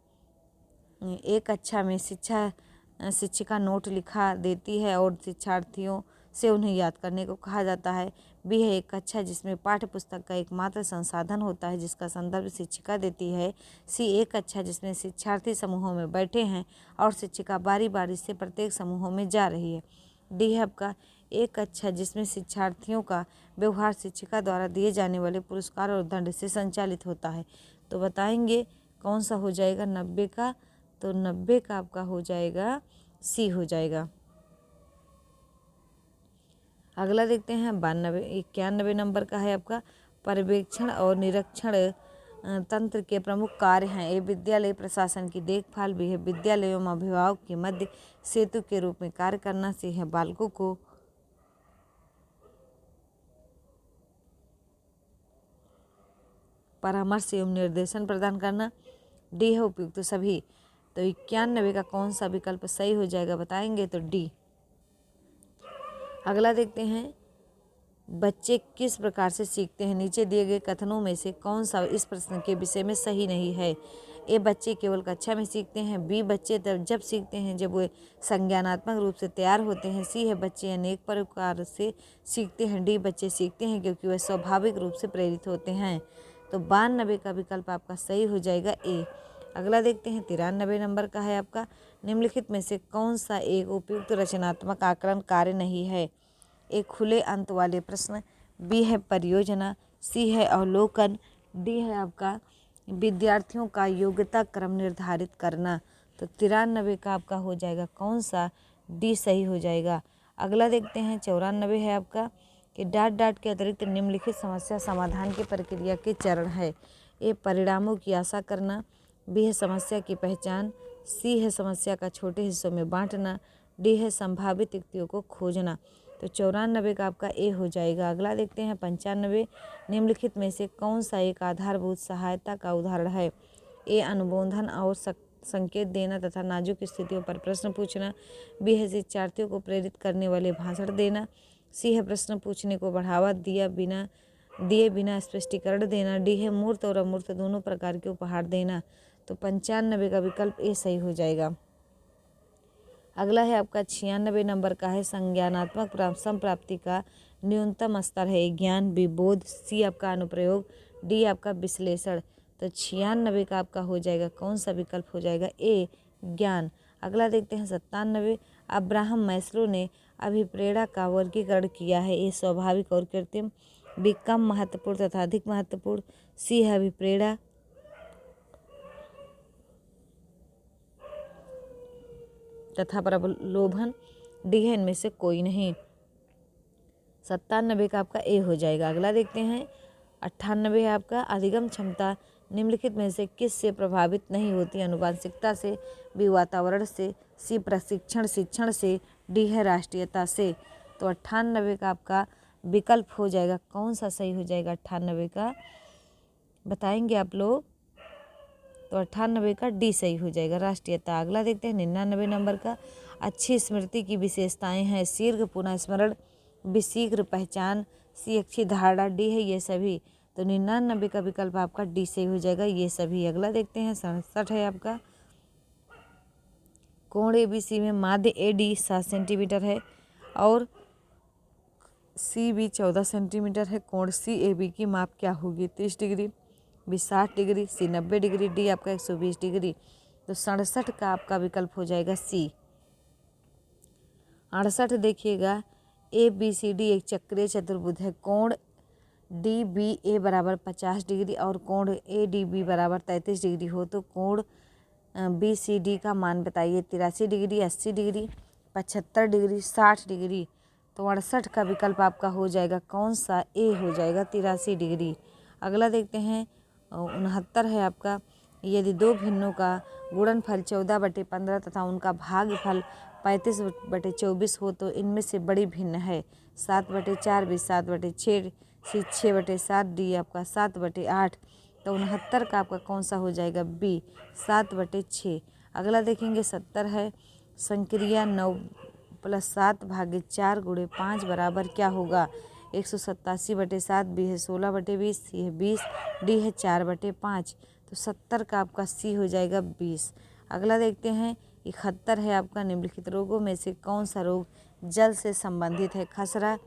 एक कक्षा में शिक्षिका नोट लिखा देती है और शिक्षार्थियों से उन्हें याद करने को कहा जाता है, बी है एक कक्षा जिसमें पाठ्य पुस्तक का एकमात्र संसाधन होता है जिसका संदर्भ शिक्षिका देती है, सी एक कक्षा जिसमें शिक्षार्थी समूहों में बैठे हैं और शिक्षिका बारी बारी से प्रत्येक समूहों में जा रही है, डी है आपका एक कक्षा जिसमें शिक्षार्थियों का व्यवहार शिक्षिका द्वारा दिए जाने वाले पुरस्कार और दंड से संचालित होता है। तो बताएंगे कौन सा हो जाएगा 90 का, तो 90 का आपका हो जाएगा सी हो जाएगा। अगला देखते हैं 91 नंबर का है आपका पर्यवेक्षण और निरीक्षण तंत्र के प्रमुख कार्य हैं, ए विद्यालय प्रशासन की देखभाल, भी है विद्यालय एवं अभिभावक के मध्य सेतु के रूप में कार्य करना, सी है बालकों को परामर्श एवं निर्देशन प्रदान करना, डी है उपयुक्त तो सभी। तो 91 का कौन सा विकल्प सही हो जाएगा बताएंगे, तो डी। अगला देखते हैं बच्चे किस प्रकार से सीखते हैं, नीचे दिए गए कथनों में से कौन सा इस प्रश्न के विषय में सही नहीं है। ए बच्चे केवल कक्षा में सीखते हैं, बी बच्चे तब जब सीखते हैं जब वे संज्ञानात्मक रूप से तैयार होते हैं, सी है बच्चे अनेक प्रकार से सीखते हैं, डी बच्चे सीखते हैं क्योंकि वे स्वाभाविक रूप से प्रेरित होते हैं। तो 92 का विकल्प आपका सही हो जाएगा ए। अगला देखते हैं 93 नंबर का है आपका निम्नलिखित में से कौन सा एक उपयुक्त रचनात्मक आकलन कार्य नहीं है, एक खुले अंत वाले प्रश्न, बी है परियोजना, सी है अवलोकन, डी है आपका विद्यार्थियों का योग्यता क्रम निर्धारित करना। तो 93 का आपका हो जाएगा कौन सा, डी सही हो जाएगा। अगला देखते हैं 94 है आपका कि डाट डाट के अतिरिक्त निम्नलिखित समस्या समाधान की प्रक्रिया के चरण है, ए परिणामों की आशा करना, बी है समस्या की पहचान, सी है समस्या का छोटे हिस्सों में बांटना, डी है संभावित युक्तियों को खोजना। तो 94 का आपका ए हो जाएगा। अगला देखते हैं 95 निम्नलिखित में से कौन सा एक आधारभूत सहायता का उदाहरण है, ए अनुबोधन और संकेत देना तथा नाजुक स्थितियों पर प्रश्न पूछना, बी है शिक्षार्थियों को प्रेरित करने वाले भाषण देना, सी है प्रश्न पूछने को बढ़ावा दिए बिना स्पष्टीकरण देना, डी है मूर्त और अमूर्त दोनों प्रकार के उपहार देना। तो 95 का विकल्प ए सही हो जाएगा। अगला है आपका 96 नंबर का है संज्ञानात्मक संप्राप्ति का न्यूनतम स्तर है, ज्ञान, बी बोध, सी आपका अनुप्रयोग, डी आपका विश्लेषण। तो 96 का आपका हो जाएगा कौन सा विकल्प हो जाएगा, ए ज्ञान। अगला देखते हैं 97 अब्राहम मैस्लो ने अभिप्रेरणा का वर्गीकरण किया है, ए स्वाभाविक और कृत्रिम, बी कम महत्वपूर्ण तथा अधिक महत्वपूर्ण, सी है अभिप्रेरणा तथा प्रलोभन, डी है इनमें से कोई नहीं। 97 का आपका ए हो जाएगा। अगला देखते हैं 98 है आपका अधिगम क्षमता निम्नलिखित में से किस से प्रभावित नहीं होती? आनुवांशिकता से, बी वातावरण से, सी प्रशिक्षण शिक्षण से, डी है राष्ट्रीयता से। तो 98 का आपका विकल्प हो जाएगा, कौन सा सही हो जाएगा 98 का, बताएंगे आप लोग। तो 98 का डी सही हो जाएगा, राष्ट्रीयता। अगला देखते हैं 99 नंबर का, अच्छी स्मृति की विशेषताएं हैं, शीघ्र पुनः स्मरण, बी शीघ्र पहचान, सी अच्छी धारणा, डी है ये सभी। तो 99 का विकल्प आपका डी सही हो जाएगा, ये सभी। अगला देखते हैं 67 है आपका, कोण ABC में माध्य AD 7 सेंटीमीटर है और CB 14 सेंटीमीटर है। कोण CAB की माप क्या होगी? 30 डिग्री, बी 60 डिग्री, सी 90 डिग्री, डी आपका 120 डिग्री। तो 67 का आपका विकल्प हो जाएगा सी। 68 देखिएगा, ABCD एक चक्रीय चतुर्भुज है, कोण DBA बराबर 50 डिग्री और कोण ADB बराबर 33 डिग्री हो तो कोण BCD का मान बताइए। 83 डिग्री, 80 डिग्री, 75 डिग्री, 60 डिग्री। तो 68 का विकल्प आपका हो जाएगा कौन सा? ए हो जाएगा, 83 डिग्री। अगला देखते हैं 69 है आपका, यदि दो भिन्नों का गुणनफल 14/15 तथा उनका भागफल 35/24 हो तो इनमें से बड़ी भिन्न है। 7/4, बी 7/6, सी 6/7, डी आपका 7/8। तो 69 का आपका कौन सा हो जाएगा? बी 7/6। अगला देखेंगे 70 है, संक्रिया 9 + 7 / 4 × 5 बराबर क्या होगा? 187/7, बी है 16/20, सी है 20, डी है 4/5। तो 70 का आपका सी हो जाएगा 20। अगला देखते हैं 71 है आपका, निम्नलिखित रोगों में से कौन सा रोग जल से संबंधित है? खसरा,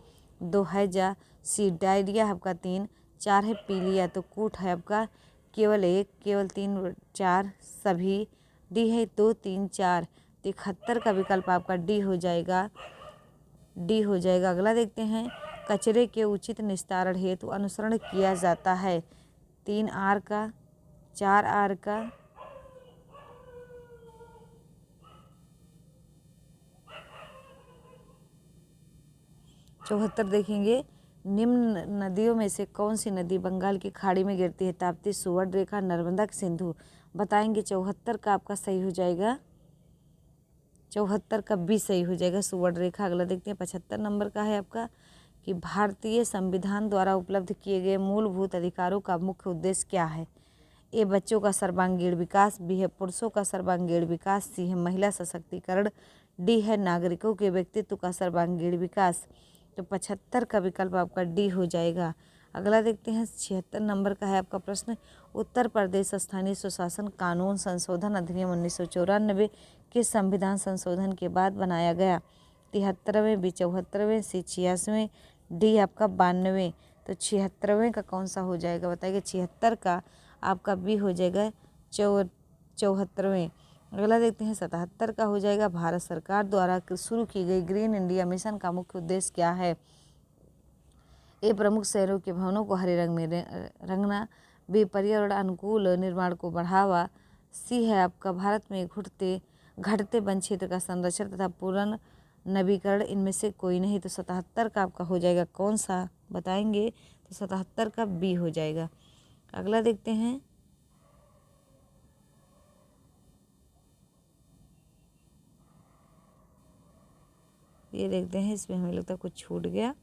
2 हैजा, सी डायरिया आपका 3, 4 है पीलिया, तो कूट है आपका केवल 1, केवल 3, 4 सभी, डी है 2, 3, 4। तो 71 का विकल्प आपका डी हो जाएगा, डी हो जाएगा। अगला देखते हैं कचरे के उचित निस्तारण हेतु अनुसरण किया जाता है 3R का, 4R का, 74 देखेंगे, निम्न नदियों में से कौन सी नदी बंगाल की खाड़ी में गिरती है? ताप्ती, सुवर्ण रेखा, नर्मदा, सिंधु। बताएंगे 74 का आपका सही हो जाएगा, 74 का भी सही हो जाएगा, सुवर्ण रेखा। अगला देखते हैं 75 नंबर का है आपका कि भारतीय संविधान द्वारा उपलब्ध किए गए मूलभूत अधिकारों का मुख्य उद्देश्य क्या है? ए बच्चों का सर्वांगीण विकास, बी है पुरुषों का सर्वांगीण विकास, सी है महिला सशक्तिकरण, डी है नागरिकों के व्यक्तित्व का सर्वांगीण विकास। तो 75 का विकल्प आपका डी हो जाएगा। अगला देखते हैं 76 नंबर का है आपका प्रश्न, उत्तर प्रदेश स्थानीय स्वशासन कानून संशोधन अधिनियम 1994 के संविधान संशोधन के बाद बनाया गया? 73वें, बी 74वें, सी 86वें, डी आपका 92वें। तो 76वें का कौन सा हो जाएगा बताइए? 76 का आपका बी हो जाएगा 74वें। अगला देखते हैं 77 का हो जाएगा, भारत सरकार द्वारा शुरू की गई ग्रीन इंडिया मिशन का मुख्य उद्देश्य क्या है? ए प्रमुख शहरों के भवनों को हरे रंग में रंगना, बी पर्यावरण अनुकूल निर्माण को बढ़ावा, सी है आपका भारत में घटते वन क्षेत्र का संरक्षण तथा पूर्ण नवीकरण, इनमें से कोई नहीं। तो 77 का आपका हो जाएगा कौन सा बताएंगे? तो 77 का बी हो जाएगा। अगला देखते हैं ये देखते हैं, इसमें हमें लगता है कुछ छूट गया।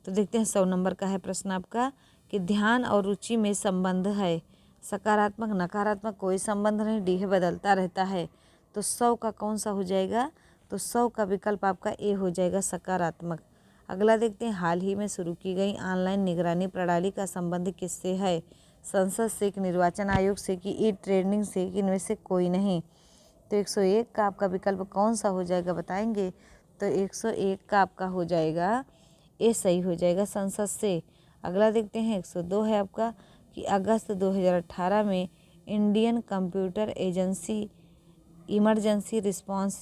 तो देखते हैं 100 नंबर का है प्रश्न आपका कि ध्यान और रुचि में संबंध है, सकारात्मक नकारात्मक कोई संबंध नहीं, डी है बदलता रहता है। तो 100 का कौन सा हो जाएगा? तो 100 का विकल्प आपका ए हो जाएगा, सकारात्मक। अगला देखते हैं हाल ही में शुरू की गई ऑनलाइन निगरानी प्रणाली का संबंध किससे है? संसद से, कि निर्वाचन आयोग से, कि ई ट्रेनिंग से, कि इनमें से कोई नहीं। तो 101 का आपका विकल्प कौन सा हो जाएगा बताएंगे? तो 101 का आपका हो जाएगा ए सही हो जाएगा, संसद से। अगला देखते हैं 102 है आपका कि अगस्त 2018 में Indian computer agency emergency response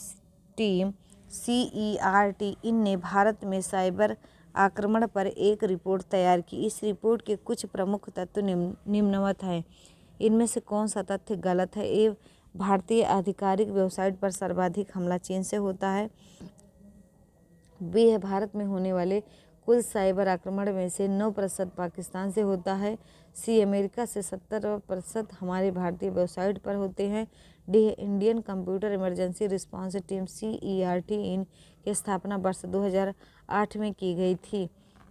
team CERT ने भारत में साइबर आक्रमण पर एक रिपोर्ट तैयार की। इस रिपोर्ट के कुछ प्रमुख तत्व निम्नवत हैं, इनमें से कौन सा तथ्य गलत है? ए भारतीय आधिकारिक वेबसाइट पर सर्वाधिक हमला चीन से होता है, बी है भारत में होने वाले कुल साइबर आक्रमण में से 9% पाकिस्तान से होता है। सी अमेरिका से 70% हमारे भारतीय वेबसाइट पर होते हैं। D Indian computer emergency response team CERT इन की स्थापना वर्ष 2008 में की गई थी।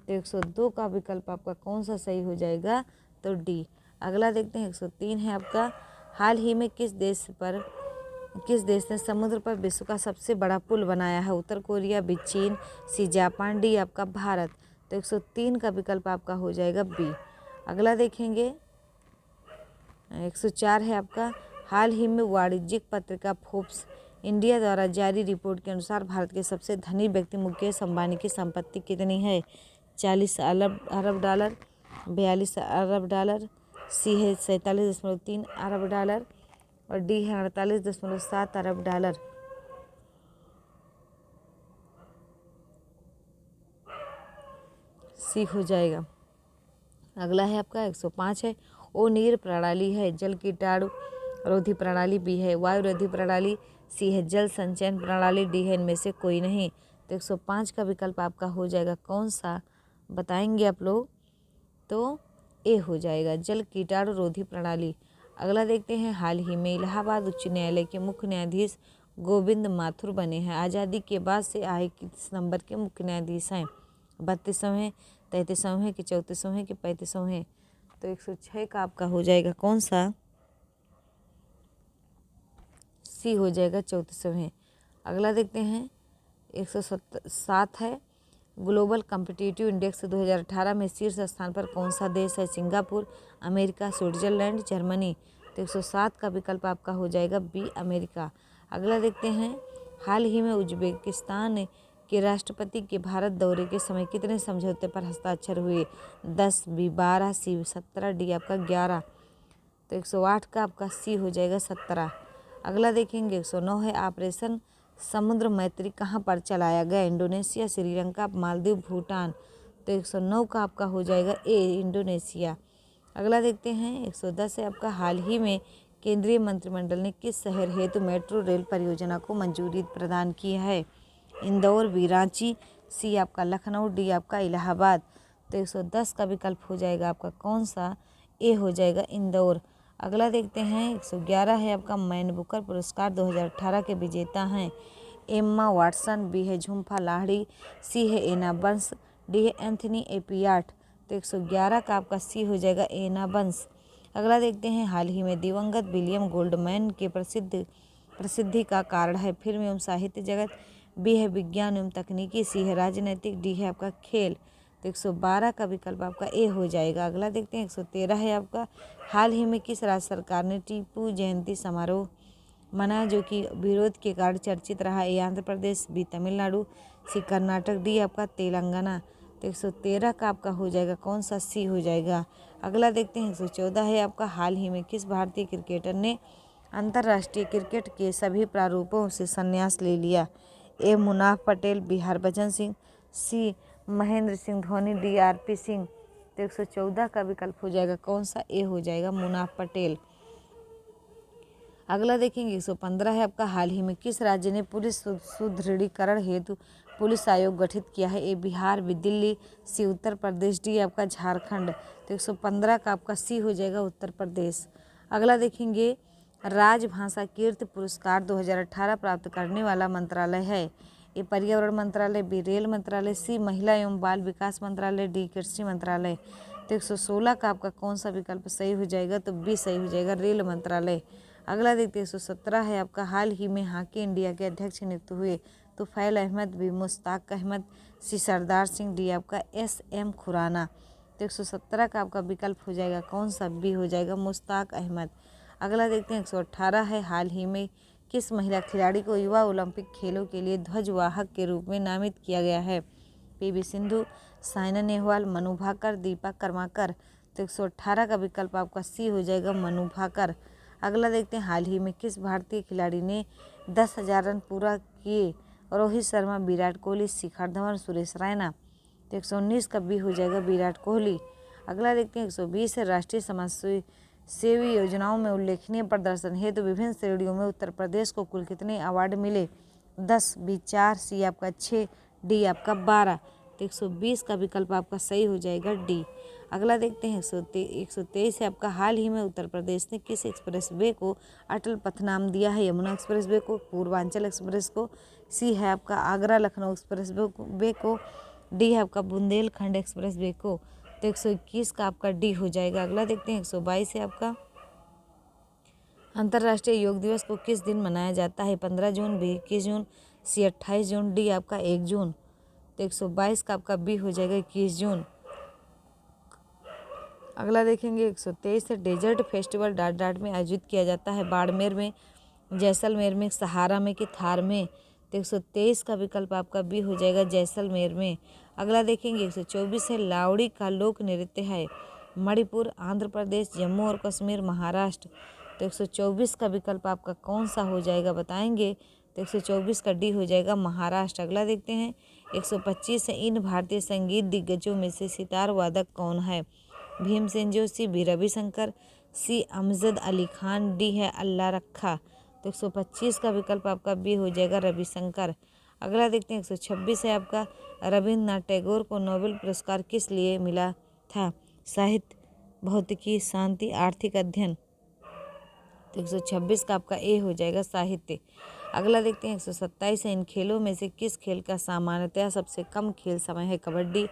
तो 102 का विकल्प आपका कौन सा सही हो जाएगा, तो डी। अगला देखते हैं 103 है आपका, हाल ही में किस देश ने समुद्र पर विश्व का सबसे बड़ा पुल बनाया है, उत्तर कोरिया, बी चीन, सी जापान, डी आपका भारत। तो 103 का विकल्प आपका हो जाएगा बी। अगला देखेंगे 104 है आपका, हाल ही में वाणिज्यिक पत्रिका फोर्ब्स इंडिया द्वारा जारी रिपोर्ट के अनुसार भारत के सबसे धनी व्यक्ति मुकेश अंबानी की संपत्ति कितनी है, 40 अरब डॉलर, 42 अरब डॉलर, सी है 47.3 अरब डॉलर और डी है 48.7 अरब डॉलर। सी हो जाएगा। अगला है आपका 105 है, ओ नीर प्रणाली है, जल कीटाणु रोधी प्रणाली, बी है वायु रोधी प्रणाली, सी है जल संचयन प्रणाली, डी है इनमें से कोई नहीं। तो 105 का विकल्प आपका हो जाएगा कौन सा, बताएंगे आप लोग, तो ए हो जाएगा जल कीटाणु रोधी प्रणाली। अगला देखते हैं, हाल ही में इलाहाबाद उच्च न्यायालय के मुख्य न्यायाधीश गोविंद माथुर बने हैं। आज़ादी के बाद से आए किस नंबर के मुख्य न्यायाधीश हैं, 32वें, 33वें के 34वें के 35वें। तो 106 का आपका हो जाएगा कौन सा, सी हो जाएगा 34वें। अगला देखते हैं 107 है, ग्लोबल कॉम्पिटिटिव इंडेक्स 2018 में शीर्ष स्थान पर कौन सा देश है, सिंगापुर, अमेरिका, स्विट्जरलैंड, जर्मनी। तो 107 का विकल्प आपका हो जाएगा बी अमेरिका। अगला देखते हैं, हाल ही में उज्बेकिस्तान के राष्ट्रपति के भारत दौरे के समय कितने समझौते पर हस्ताक्षर हुए, 10, बी 12, सी 17, डी आपका 11। तो 108 का आपका सी हो जाएगा 17। अगला देखेंगे 109 है, ऑपरेशन समुद्र मैत्री कहाँ पर चलाया गया, इंडोनेशिया, श्रीलंका, मालदीव, भूटान। तो 109 का आपका हो जाएगा ए इंडोनेशिया। अगला देखते हैं 110 है आपका, हाल ही में केंद्रीय मंत्रिमंडल ने किस शहर हेतु मेट्रो रेल परियोजना को मंजूरी प्रदान की है, इंदौर, बी रांची, सी आपका लखनऊ, डी आपका इलाहाबाद। तो 110 का विकल्प हो जाएगा आपका कौन सा, ए हो जाएगा इंदौर। अगला देखते हैं 111 है आपका, मैन बुकर पुरस्कार 2018 के विजेता हैं एम्मा वाटसन, बी है झुम्पा लाहिड़ी, सी है एना बंस, डी है एंथनी एपियाट। तो 111 का आपका सी हो जाएगा एना बंस। अगला देखते हैं, हाल ही में दिवंगत विलियम गोल्डमैन के प्रसिद्धि का कारण है फिल्म एवं साहित्य जगत, बी है विज्ञान एवं तकनीकी, सी है राजनीतिक, डी है आपका खेल। तो 112 का विकल्प आपका ए हो जाएगा। अगला देखते हैं 113 है आपका, हाल ही में किस राज्य सरकार ने टीपू जयंती समारोह मनाया जो कि विरोध के कारण चर्चित रहा, ए आंध्र प्रदेश, बी तमिलनाडु, सी कर्नाटक, डी आपका तेलंगाना। तो 113 का आपका हो जाएगा कौन सा, सी हो जाएगा। अगला देखते हैं 114 है आपका, हाल ही में किस भारतीय क्रिकेटर ने अंतर्राष्ट्रीय क्रिकेट के सभी प्रारूपों से संन्यास ले लिया, ए मुनाफ पटेल, बी हरभजन सिंह, सी महेंद्र सिंह धोनी, डी RP सिंह। तो 114 का विकल्प हो जाएगा कौन सा, ए हो जाएगा मुनाफ पटेल। अगला देखेंगे 115 है आपका, हाल ही में किस राज्य ने पुलिस सुदृढ़ीकरण हेतु पुलिस आयोग गठित किया है, ए बिहार, बी दिल्ली, सी उत्तर प्रदेश, डी आपका झारखंड। तो 115 का आपका सी हो जाएगा उत्तर प्रदेश। अगला देखेंगे, राजभाषा कीर्ति पुरस्कार 2018 प्राप्त करने वाला मंत्रालय है, ए पर्यावरण मंत्रालय, बी रेल मंत्रालय, सी महिला एवं बाल विकास मंत्रालय, डी कृषि मंत्रालय। तो 116 का आपका कौन सा विकल्प सही हो जाएगा, तो बी सही हो जाएगा रेल मंत्रालय। अगला देखते हैं 117 है आपका, हाल ही में हॉकी इंडिया के अध्यक्ष नियुक्त हुए, तुफैल अहमद, बी मुश्ताक अहमद, सी सरदार सिंह, डी आपका SM खुराना। तो 117 का आपका विकल्प हो जाएगा कौन सा, बी हो जाएगा मुश्ताक अहमद। अगला देखते हैं 118 है, हाल ही में किस महिला खिलाड़ी को युवा ओलंपिक खेलों के लिए ध्वजवाहक के रूप में नामित किया गया है, PV सिंधु, साइना नेहवाल, मनु भाकर, दीपा कर्माकर। तो 118 का विकल्प आपका सी हो जाएगा मनु भाकर। अगला देखते हैं, हाल ही में किस भारतीय खिलाड़ी ने 10,000 रन पूरा किए, रोहित शर्मा, विराट कोहली, शिखर धवन, सुरेश रैना। तो 119 का बी हो जाएगा विराट कोहली। अगला देखते हैं 120 है, राष्ट्रीय समाज सेवी योजनाओं में उल्लेखनीय प्रदर्शन हेतु विभिन्न श्रेणियों में उत्तर प्रदेश को कुल कितने अवार्ड मिले, 10, बी 4, सी आपका 6, डी आपका 12। तो 120 का विकल्प आपका सही हो जाएगा डी। अगला देखते हैं 123 है आपका, हाल ही में उत्तर प्रदेश ने किस एक्सप्रेसवे को अटल पथ नाम दिया है? यमुना एक्सप्रेसवे को, पूर्वांचल एक्सप्रेस को, सी है आपका आगरा लखनऊ एक्सप्रेसवे को, डी है आपका बुंदेलखंड एक्सप्रेसवे को। तो 121 का आपका डी हो जाएगा। अगला देखते हैं 122 है आपका, अंतर्राष्ट्रीय योग दिवस को किस दिन मनाया जाता है? 15 जून, बी 21 जून, सी 28 जून, डी आपका 1 जून। तो 122 का आपका बी हो जाएगा 21 जून। अगला देखेंगे 123 है, डेजर्ट फेस्टिवल डाट डाट में आयोजित किया जाता है? बाड़मेर में, जैसलमेर में, सहारा में कि थार में? तो 123 का विकल्प आपका बी हो जाएगा जैसलमेर में। अगला देखेंगे 124 है, लावड़ी का लोक नृत्य है? मणिपुर, आंध्र प्रदेश, जम्मू और कश्मीर, महाराष्ट्र? तो 124 का विकल्प आपका कौन सा हो जाएगा बताएंगे? तो 124 का डी हो जाएगा महाराष्ट्र। अगला देखते हैं 125 है, इन भारतीय संगीत दिग्गजों में से सितार वादक कौन है? भीमसेन जोशी, बी रविशंकर, सी अमजद अली खान, डी है अल्लाह रखा? तो 125 का विकल्प आपका बी हो जाएगा रविशंकर। अगला देखते हैं 126 है आपका, रविन्द्रनाथ टैगोर को नोबेल पुरस्कार किस लिए मिला था? साहित्य, भौतिकी, शांति, आर्थिक अध्ययन? तो 126 का आपका ए हो जाएगा साहित्य। अगला देखते हैं 127 है, इन खेलों में से किस खेल का सामान्यतया सबसे कम खेल समय है? Kabaddi,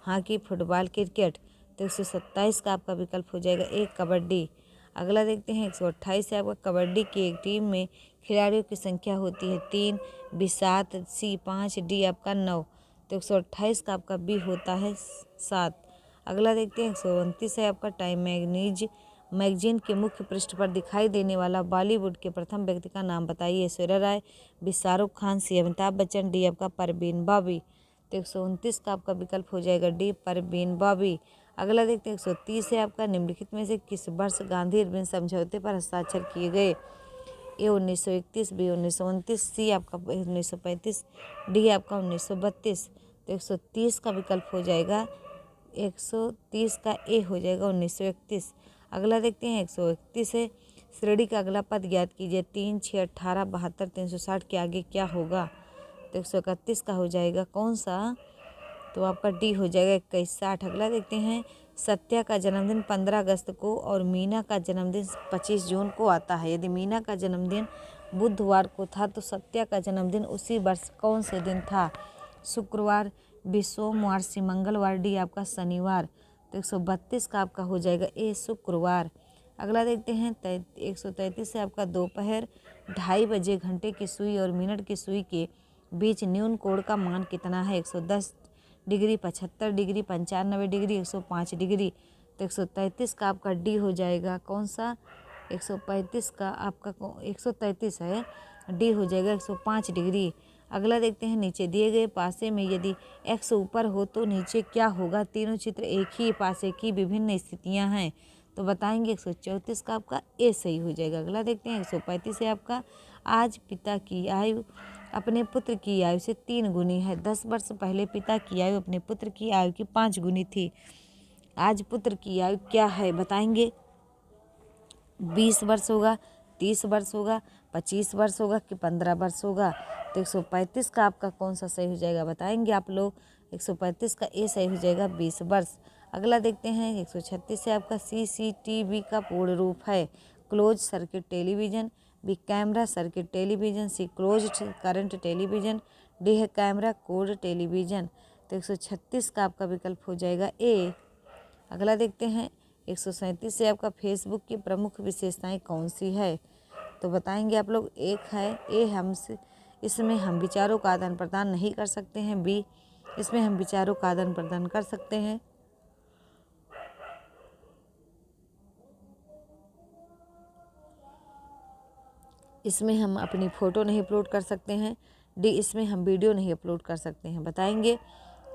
hockey, football, cricket? तो 127 का आपका विकल्प हो जाएगा ए कबड्डी। अगला देखते हैं 128 है आपका, कबड्डी की एक टीम में खिलाड़ियों की संख्या होती है? 3, बी 7, सी 5, डी आपका 9? तो 128 का आपका बी होता है 7। अगला देखते हैं 129 है आपका, टाइम मैगजीन के मुख्य पृष्ठ पर दिखाई देने वाला बॉलीवुड के प्रथम व्यक्ति का नाम बताइए? ऐश्वर्या राय, बी शाहरुख खान, सी अमिताभ बच्चन, डी आपका परवीन बॉबी? तो 129 का आपका विकल्प हो जाएगा डी परवीन बॉबी। अगला देखते हैं 130 है आपका, निम्नलिखित में से किस वर्ष गांधी इरविन समझौते पर हस्ताक्षर किए गए? ए 1931, बी 1929, सी आपका 1935, डी आपका 1932? तो 130 का विकल्प हो जाएगा 130 का ए हो जाएगा 1931। अगला देखते हैं 131 है, श्रेणी का अगला पद ज्ञात कीजिए? 3, 6, 18, 72, 360 के आगे क्या होगा? तो 131 का हो जाएगा कौन सा? तो आपका डी हो जाएगा 2160। अगला देखते हैं, सत्या का जन्मदिन 15 अगस्त को और मीना का जन्मदिन 25 जून को आता है। यदि मीना का जन्मदिन बुधवार को था तो सत्या का जन्मदिन उसी वर्ष कौन से दिन था? शुक्रवार, बी सोमवार, सी मंगलवार, डी आपका शनिवार? तो 132 का आपका हो जाएगा ए शुक्रवार। अगला देखते हैं 133 से आपका, दोपहर 2:30 बजे घंटे की सुई और मिनट की सुई के बीच न्यून कोण का मान कितना है? 110 डिग्री, 75 डिग्री, 95 डिग्री, 105 डिग्री? तो 133 का आपका डी हो जाएगा कौन सा? 135 का आपका 133 है, डी हो जाएगा 105 डिग्री। अगला देखते हैं, नीचे दिए गए पासे में यदि एक्स ऊपर हो तो नीचे क्या होगा? तीनों चित्र एक ही पासे की विभिन्न स्थितियां हैं, तो बताएंगे 134 का आपका ए सही हो जाएगा। अगला देखते हैं 135 है आपका, आज पिता की आयु अपने पुत्र की आयु से 3 गुनी है। 10 वर्ष पहले पिता की आयु अपने पुत्र की आयु की 5 गुनी थी। आज पुत्र की आयु क्या है बताएंगे? 20 वर्ष होगा, 30 वर्ष होगा, 25 वर्ष होगा कि 15 वर्ष होगा? तो 135 का आपका कौन सा सही हो जाएगा बताएंगे आप लोग? 135 का ए सही हो जाएगा 20 वर्ष। अगला देखते हैं 136 से आपका, CCTV का पूर्ण रूप है? Close circuit television, B camera circuit television, C closed current television, D है कैमरा कोड टेलीविज़न? तो 136 का आपका विकल्प हो जाएगा ए। अगला देखते हैं 137 से आपका, फेसबुक की प्रमुख विशेषताएं कौन सी है? तो बताएंगे आप लोग। एक है ए, इसमें हम विचारों का आदान प्रदान नहीं कर सकते हैं। बी, इसमें हम विचारों का आदान प्रदान कर सकते हैं। इसमें हम अपनी फ़ोटो नहीं अपलोड कर सकते हैं। डी, इसमें हम वीडियो नहीं अपलोड कर सकते हैं। बताएंगे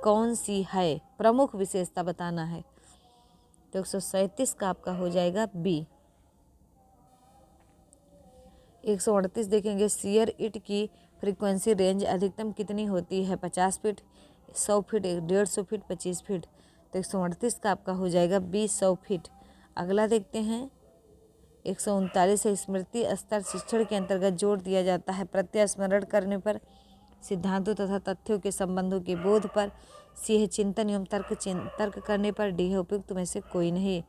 कौन सी है? प्रमुख विशेषता बताना है। तो 137 का आपका हो जाएगा बी। 138 देखेंगे, शेयर इट की फ्रीक्वेंसी रेंज अधिकतम कितनी होती है? 50 फीट, 100 फीट, 150 फीट, 25 फीट? तो 138 का आपका हो जाएगा बी 100 फीट। अगला देखते हैं 139 है, स्मृति स्तर शिक्षण के अंतर्गत जोड़ दिया जाता है। प्रत्यय स्मरण करने पर सिद्धांतों तथा तथ्यों के संबंधों के बोध पर। सी है चिंतन एवं तर्क करने पर। डी है उपयुक्त में से कोई नहीं।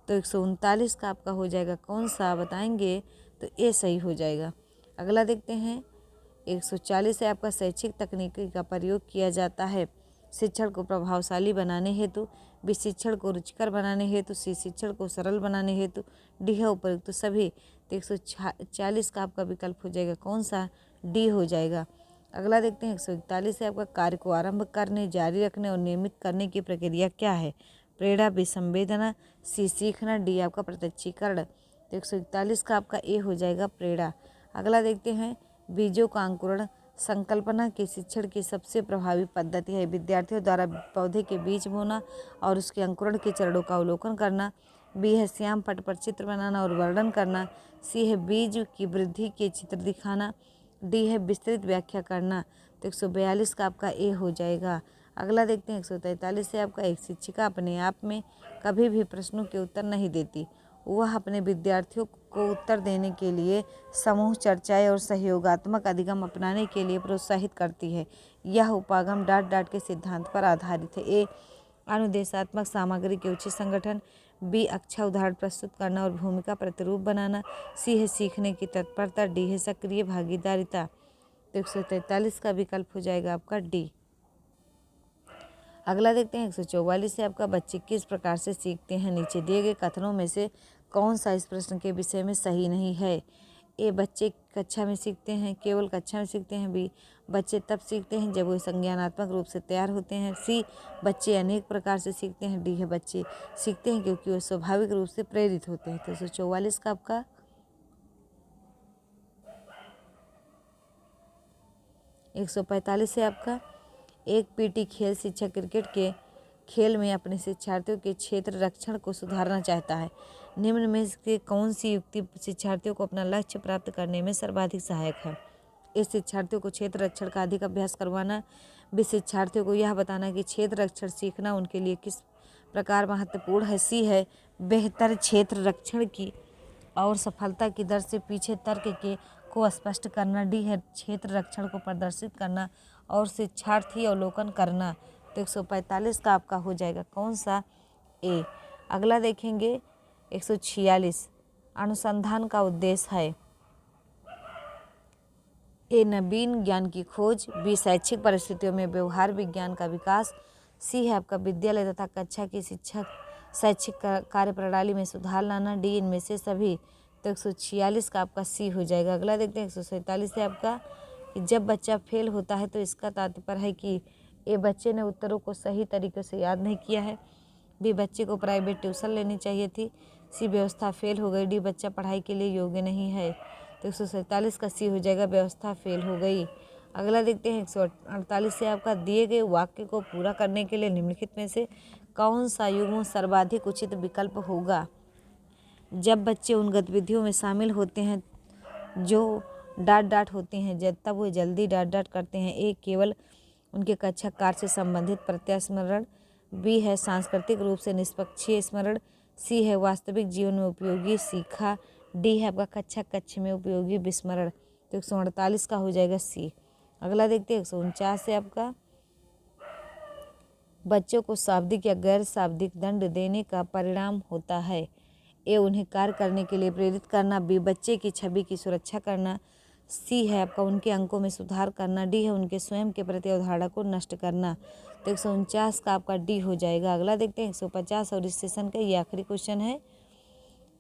तो 139 का आपका हो जाएगा कौन सा बताएंगे, तो ए सही हो जाएगा। अगला देखते हैं 140 है आपका शैक्षिक तकनीकी का प्रयोग किया जाता है शिक्षण को प्रभावशाली बनाने हेतु। बी शिक्षण को रुचिकर बनाने हेतु। सी शिक्षण को सरल बनाने हेतु। डी है उपयुक्त सभी। तो 140 का आपका विकल्प हो जाएगा कौन सा, डी हो जाएगा। अगला देखते हैं 141 है आपका कार्य को आरंभ करने, जारी रखने और नियमित करने की प्रक्रिया क्या है। प्रेरणा, बी संवेदना, सी सीखना, डी आपका प्रत्यक्षीकरण। तो 141 का आपका ए हो जाएगा प्रेरणा। अगला देखते हैं बीजों का अंकुरण संकल्पना के शिक्षण की सबसे प्रभावी पद्धति है। विद्यार्थियों द्वारा पौधे के बीज बोना और उसके अंकुरण के चरणों का अवलोकन करना। बी है श्याम पट पर चित्र बनाना और वर्णन करना। सी है बीज की वृद्धि के चित्र दिखाना। डी है विस्तृत व्याख्या करना। तो 142 का आपका ए हो जाएगा। अगला देखते हैं 143 से आपका एक शिक्षिका अपने आप में कभी भी प्रश्नों के उत्तर नहीं देती। वह अपने विद्यार्थियों को उत्तर देने के लिए समूह चर्चाएं और सहयोगात्मक अधिगम अपनाने के लिए प्रोत्साहित करती है। यह उपागम डाट डाट के सिद्धांत पर आधारित है। ए अनुदेशात्मक सामग्री के उचित संगठन। बी अच्छा उदाहरण प्रस्तुत करना और भूमिका प्रतिरूप बनाना। सी है सीखने की तत्परता। डी है सक्रिय भागीदारिता। तो 143 का विकल्प हो जाएगा आपका डी। अगला देखते हैं 144 से आपका बच्चे किस प्रकार से सीखते हैं। नीचे दिए गए कथनों में से कौन सा इस प्रश्न के विषय में सही नहीं है। ए बच्चे कक्षा में सीखते हैं, केवल कक्षा में सीखते हैं। बी बच्चे तब सीखते हैं जब वे संज्ञानात्मक रूप से तैयार होते हैं। सी बच्चे अनेक प्रकार से सीखते हैं। डी है बच्चे सीखते हैं क्योंकि वे स्वाभाविक रूप से प्रेरित होते हैं। तो 144 का आपका 145 से आपका एक पीटी खेल शिक्षक क्रिकेट के खेल में अपने शिक्षार्थियों के क्षेत्र रक्षण को सुधारना चाहता है। निम्न में से कौन सी युक्ति शिक्षार्थियों को अपना लक्ष्य प्राप्त करने में सर्वाधिक सहायक है। इस शिक्षार्थियों को क्षेत्र रक्षण का अधिक अभ्यास करवाना। बी शिक्षार्थियों को यह बताना कि क्षेत्र रक्षण सीखना उनके लिए किस प्रकार महत्वपूर्ण है। सी है बेहतर क्षेत्र रक्षण की और सफलता की दर से पीछे तर्क के को स्पष्ट करना। डी है क्षेत्र रक्षण को प्रदर्शित करना और शिक्षार्थी अवलोकन करना। तो 145 का आपका हो जाएगा कौन सा, ए। अगला देखेंगे 146 अनुसंधान का उद्देश्य है। ए नवीन ज्ञान की खोज। बी शैक्षिक परिस्थितियों में व्यवहार विज्ञान का विकास। सी है आपका विद्यालय तथा कक्षा की शिक्षक शैक्षिक कार्य प्रणाली में सुधार लाना। डी इनमें से सभी। तो 146 का आपका सी हो जाएगा। अगला देखते हैं 147 से आपका कि जब बच्चा फेल होता है तो इसका तात्पर्य है कि ए बच्चे ने उत्तरों को सही तरीके से याद नहीं किया है। बी बच्चे को प्राइवेट ट्यूशन लेनी चाहिए थी। सी व्यवस्था फेल हो गई। डी बच्चा पढ़ाई के लिए योग्य नहीं है। तो 147 का सी हो जाएगा व्यवस्था फेल हो गई। अगला देखते हैं 148 से आपका दिए गए वाक्य को पूरा करने के लिए निम्नलिखित में से कौन सा युग्म सर्वाधिक उचित विकल्प होगा। जब बच्चे उन गतिविधियों में शामिल होते हैं जो डाट डाट होती हैं तब वो जल्दी डाट डाट करते हैं। ए केवल उनके कक्षा कार्य से संबंधित प्रत्यास्मरण। बी है सांस्कृतिक रूप से निष्पक्षीय स्मरण। सी है वास्तविक जीवन में उपयोगी सीखा। डी है आपका कक्षा कक्ष में उपयोगी विस्मरण। तो 148 का हो जाएगा सी। अगला देखते हैं 149 से आपका बच्चों को शाब्दिक या गैर शाब्दिक दंड देने का परिणाम होता है। ए उन्हें कार्य करने के लिए प्रेरित करना। बी बच्चे की छवि की सुरक्षा करना। सी है आपका उनके अंकों में सुधार करना। डी है उनके स्वयं के प्रति अवधारणा को नष्ट करना। तो 149 का आपका डी हो जाएगा। अगला देखते हैं 150 और इस सेशन का ये आखिरी क्वेश्चन है।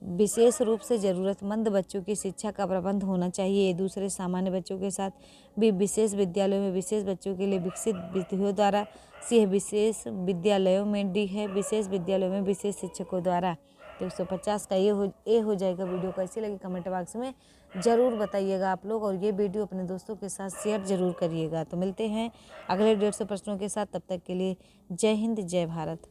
विशेष रूप से ज़रूरतमंद बच्चों की शिक्षा का प्रबंध होना चाहिए दूसरे सामान्य बच्चों के साथ। बी विशेष विद्यालयों में विशेष बच्चों के लिए विकसित विधियों द्वारा। सी है विशेष विद्यालयों में। डी है विशेष विद्यालयों में विशेष शिक्षकों द्वारा। तो 150 का ए हो जाएगा। वीडियो कैसी लगी कमेंट बॉक्स में ज़रूर बताइएगा आप लोग, और ये वीडियो अपने दोस्तों के साथ शेयर ज़रूर करिएगा। तो मिलते हैं अगले 150 प्रश्नों के साथ, तब तक के लिए जय हिंद जय भारत।